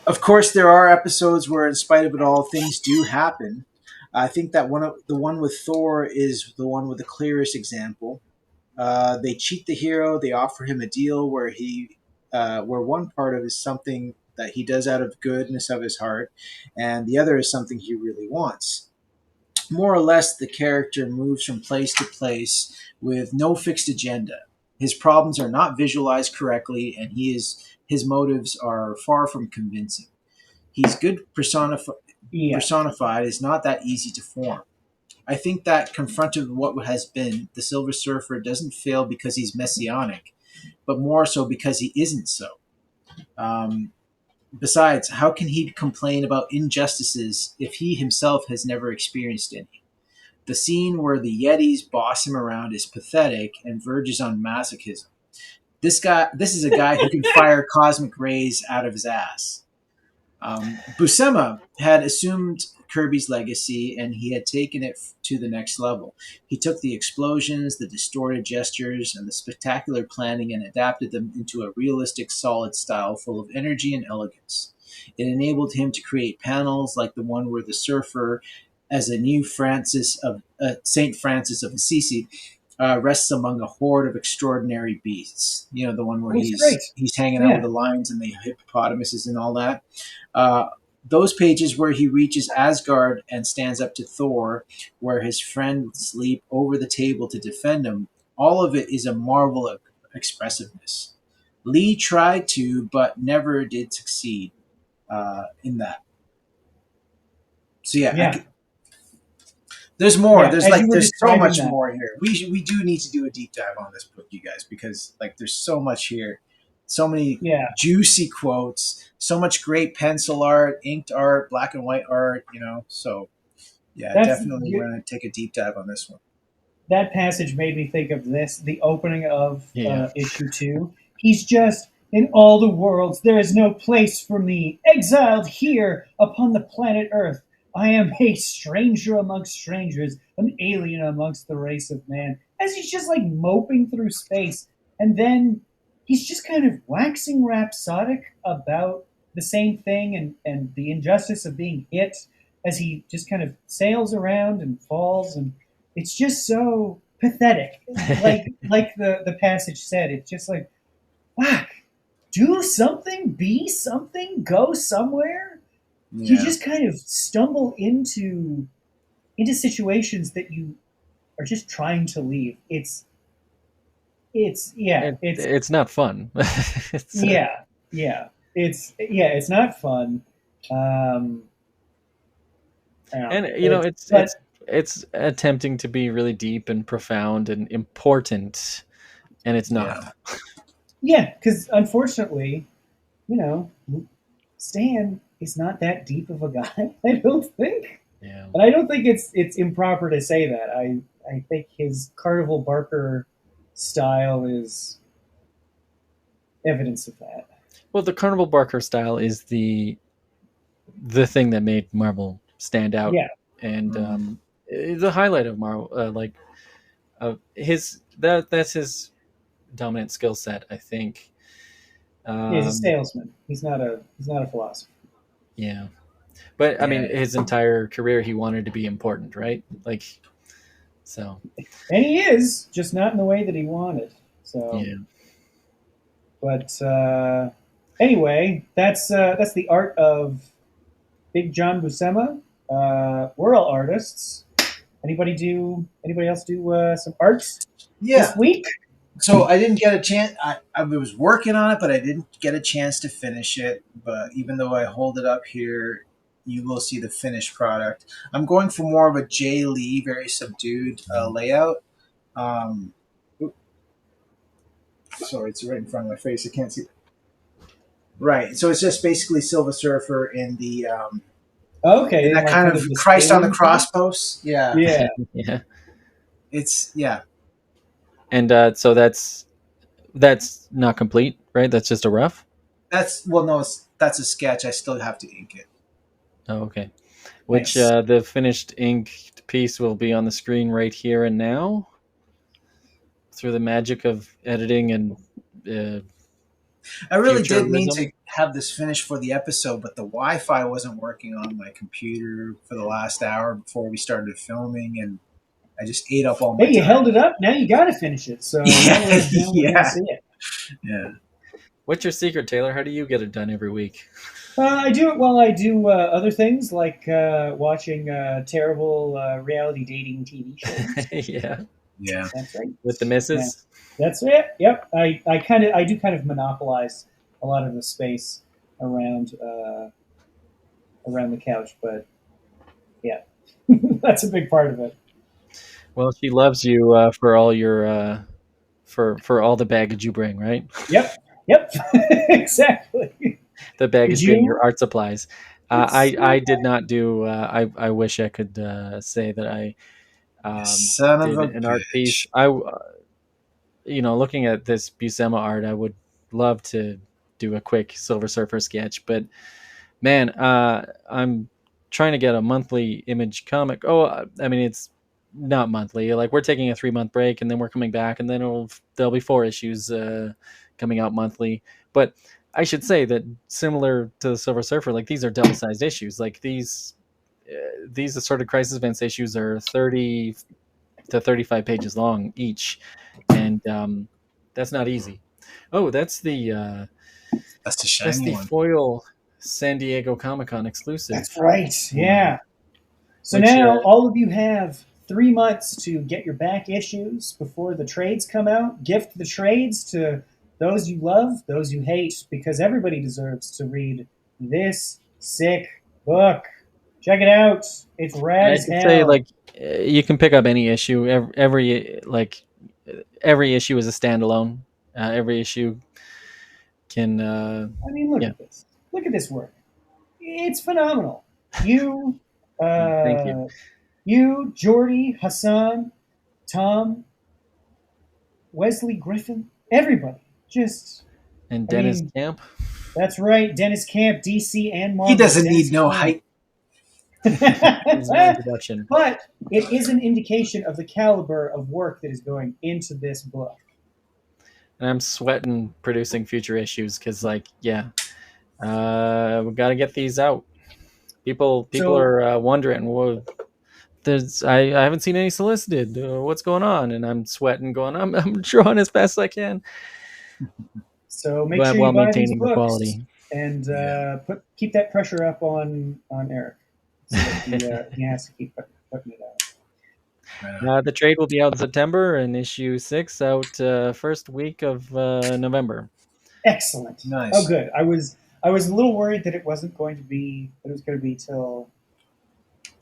Of course, there are episodes where, in spite of it all, things do happen. I think that the one with Thor is the one with the clearest example. They cheat the hero. They offer him a deal where one part of it is something that he does out of goodness of his heart, and the other is something he really wants. More or less, the character moves from place to place with no fixed agenda. His problems are not visualized correctly, and his motives are far from convincing. He's good Yeah. personified is not that easy to form. I think that confronted with what has been, the Silver Surfer doesn't fail because he's messianic, but more so because he isn't so. Um, Besides, how can he complain about injustices if he himself has never experienced any? The scene where the Yetis boss him around is pathetic and verges on masochism. This is a guy who can fire cosmic rays out of his ass. Buscema had assumed Kirby's legacy and he had taken it to the next level. He took the explosions, the distorted gestures, and the spectacular planning and adapted them into a realistic, solid style full of energy and elegance. It enabled him to create panels like the one where the surfer, as a new Saint Francis of Assisi, rests among a horde of extraordinary beasts. You know, the one where Looks great. he's hanging out with Yeah. the lions and the hippopotamuses and all that. Uh, those pages where he reaches Asgard and stands up to Thor, where his friends leap over the table to defend him, all of it is a marvel of expressiveness. Lee tried to, but never did succeed in that. So yeah, Yeah. there's more. Yeah. As you were There's so describing much that. more here. We do need to do a deep dive on this book, you guys, because like there's so much here, so many Yeah. juicy quotes, so much great pencil art, inked art, black and white art. You know, so yeah, That's definitely we're gonna take a deep dive on this one. that passage made me think of this, the opening of Yeah. issue 2. He's just, in all the worlds, there is no place for me, exiled here upon the planet Earth. I am a stranger amongst strangers, an alien amongst the race of man. as he's just like moping through space. And then he's just kind of waxing rhapsodic about the same thing and the injustice of being it as he just kind of sails around and falls. And it's just so pathetic. Like the passage said, it's just like, whack, do something, be something, go somewhere. Yeah. You just kind of stumble into situations that you are just trying to leave. It's not fun. It's not fun. It's attempting to be really deep and profound and important, and it's not. Yeah, because unfortunately, Stan is not that deep of a guy. I don't think. Yeah. And I don't think it's improper to say that. I think his Carnival Barker style is evidence of that. Well, the Carnival Barker style is the thing that made Marvel stand out. Yeah. And the highlight of Marvel, that's his dominant skill set, I think. He's a salesman. He's not a philosopher. Yeah. But I mean, his entire career, he wanted to be important, right? Like, so. And he is, just not in the way that he wanted. So. Yeah. But anyway, that's the art of Big John Buscema. We're all artists. Anybody else do some arts this week? So I didn't get a chance. I was working on it, but I didn't get a chance to finish it. But even though I hold it up here, you will see the finished product. I'm going for more of a Jay Lee, very subdued layout. Sorry, it's right in front of my face. I can't see it. Right. So it's just basically Silver Surfer in the in that kind of Christ on the cross post. Yeah. Yeah. Yeah. It's And so that's not complete, right? That's just a rough? That's a sketch. I still have to ink it. Oh, okay. Which Nice. The finished inked piece will be on the screen right here and now through the magic of editing and I really did mean to have this finished for the episode, but the Wi-Fi wasn't working on my computer for the last hour before we started filming, and I just ate up all my time. You held it up. Now you got to finish it. So now we're gonna see it. Yeah. What's your secret, Taylor? How do you get it done every week? I do it while I do other things like watching terrible reality dating TV shows. Yeah. That's right. With the missus? Yeah. That's it. Yep. I do kind of monopolize a lot of the space around the couch, but yeah, that's a big part of it. Well, she loves you for all your for all the baggage you bring, right? Yep. Exactly. The baggage being your art supplies. I did not do. I wish I could say that I did an art piece. Looking at this Buscema art, I would love to do a quick Silver Surfer sketch, but man, I'm trying to get a monthly Image comic. It's not monthly. Like, we're taking a 3-month break, and then we're coming back, and then there'll be 4 issues coming out monthly. But I should say that similar to the Silver Surfer, like, these are double-sized issues. Like, these assorted crisis events issues are 30 to 35 pages long each, and that's not easy. Oh, that's the shiny that's the one. Foil San Diego Comic-Con exclusive. That's right. Yeah. So now all of you have 3 months to get your back issues before the trades come out. Gift the trades to those you love, those you hate, because everybody deserves to read this sick book. Check it out. It's rad as hell. Say, like, you can pick up any issue. Every issue is a standalone. Every issue can. Look at this. Look at this work. It's phenomenal. You, thank you. You, Jordy, Hassan, Tom, Wesley Griffin, everybody. And Dennis Camp. That's right, Dennis Camp, DC and Marvel. He doesn't need no hype. There's no introduction. But it is an indication of the caliber of work that is going into this book. And I'm sweating producing future issues because, we got to get these out. People are wondering, well, I haven't seen any solicited. What's going on? And I'm sweating, going, I'm drawing as fast as I can. So make sure you buy these books quality. And keep that pressure up on Eric. So that he has to keep putting it out. The trade will be out in September, and issue 6 out first week of November. Excellent. Nice. Oh, good. I was a little worried that it wasn't going to be. That it was going to be till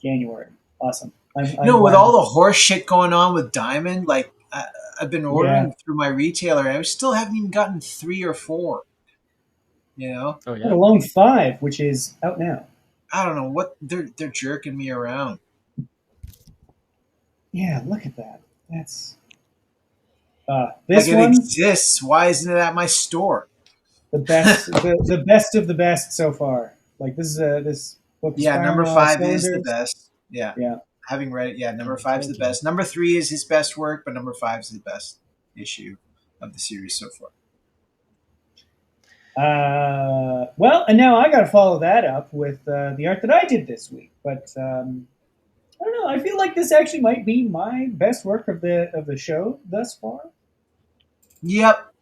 January. Awesome. With all the horse shit going on with Diamond, like I've been ordering through my retailer, and I still haven't even gotten 3 or 4. You know. Oh yeah. Let alone 5, which is out now. I don't know what they're jerking me around. Yeah, look at that. That's this like it one exists. Why isn't it at my store? The best, the best of the best so far. Like this is this book. Yeah, number 5 is the best. Yeah. Yeah. Having read it, number 5 is the best. Number 3 is his best work, but number 5 is the best issue of the series so far. Well, and now I got to follow that up with the art that I did this week. But I don't know. I feel like this actually might be my best work of the show thus far. Yep,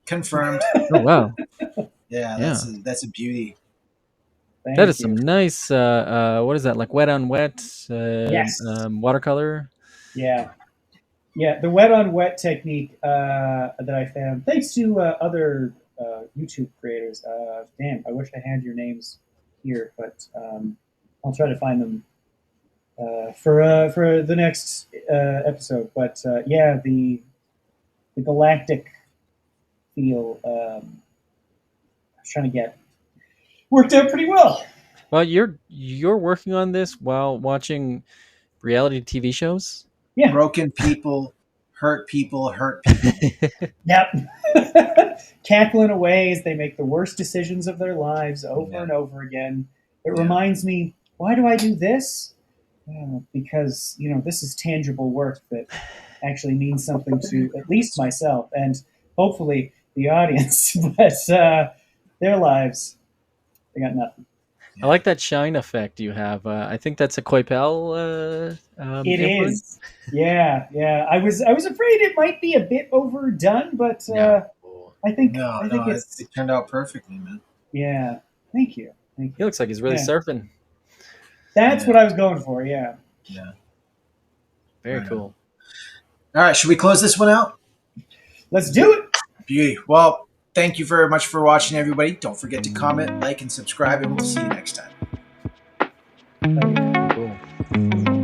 confirmed. Oh wow. Yeah, that's a beauty. That is some nice. What is that? Like wet on wet? Yes. Watercolor. Yeah. The wet on wet technique that I found, thanks to other YouTube creators. Damn, I wish I had your names here, but I'll try to find them for the next episode. But the galactic feel I was trying to get worked out pretty well. Well, you're working on this while watching reality TV shows. Yeah, broken people, hurt people. Yep. Cackling away as they make the worst decisions of their lives over and over again. It reminds me, why do I do this? Because this is tangible work that actually means something to at least myself and hopefully the audience. But their lives, they got nothing. I like that shine effect you have. I think that's a Coipel. It influence. is. Yeah. I was afraid it might be a bit overdone, but I think it turned out perfectly, man. Yeah. Thank you. He looks like he's really surfing. That's what I was going for. Yeah. Yeah. Very cool. All right, should we close this one out? Let's do it. Beauty. Well, thank you very much for watching, everybody. Don't forget to comment, like, and subscribe, and we'll see you next time. Cool.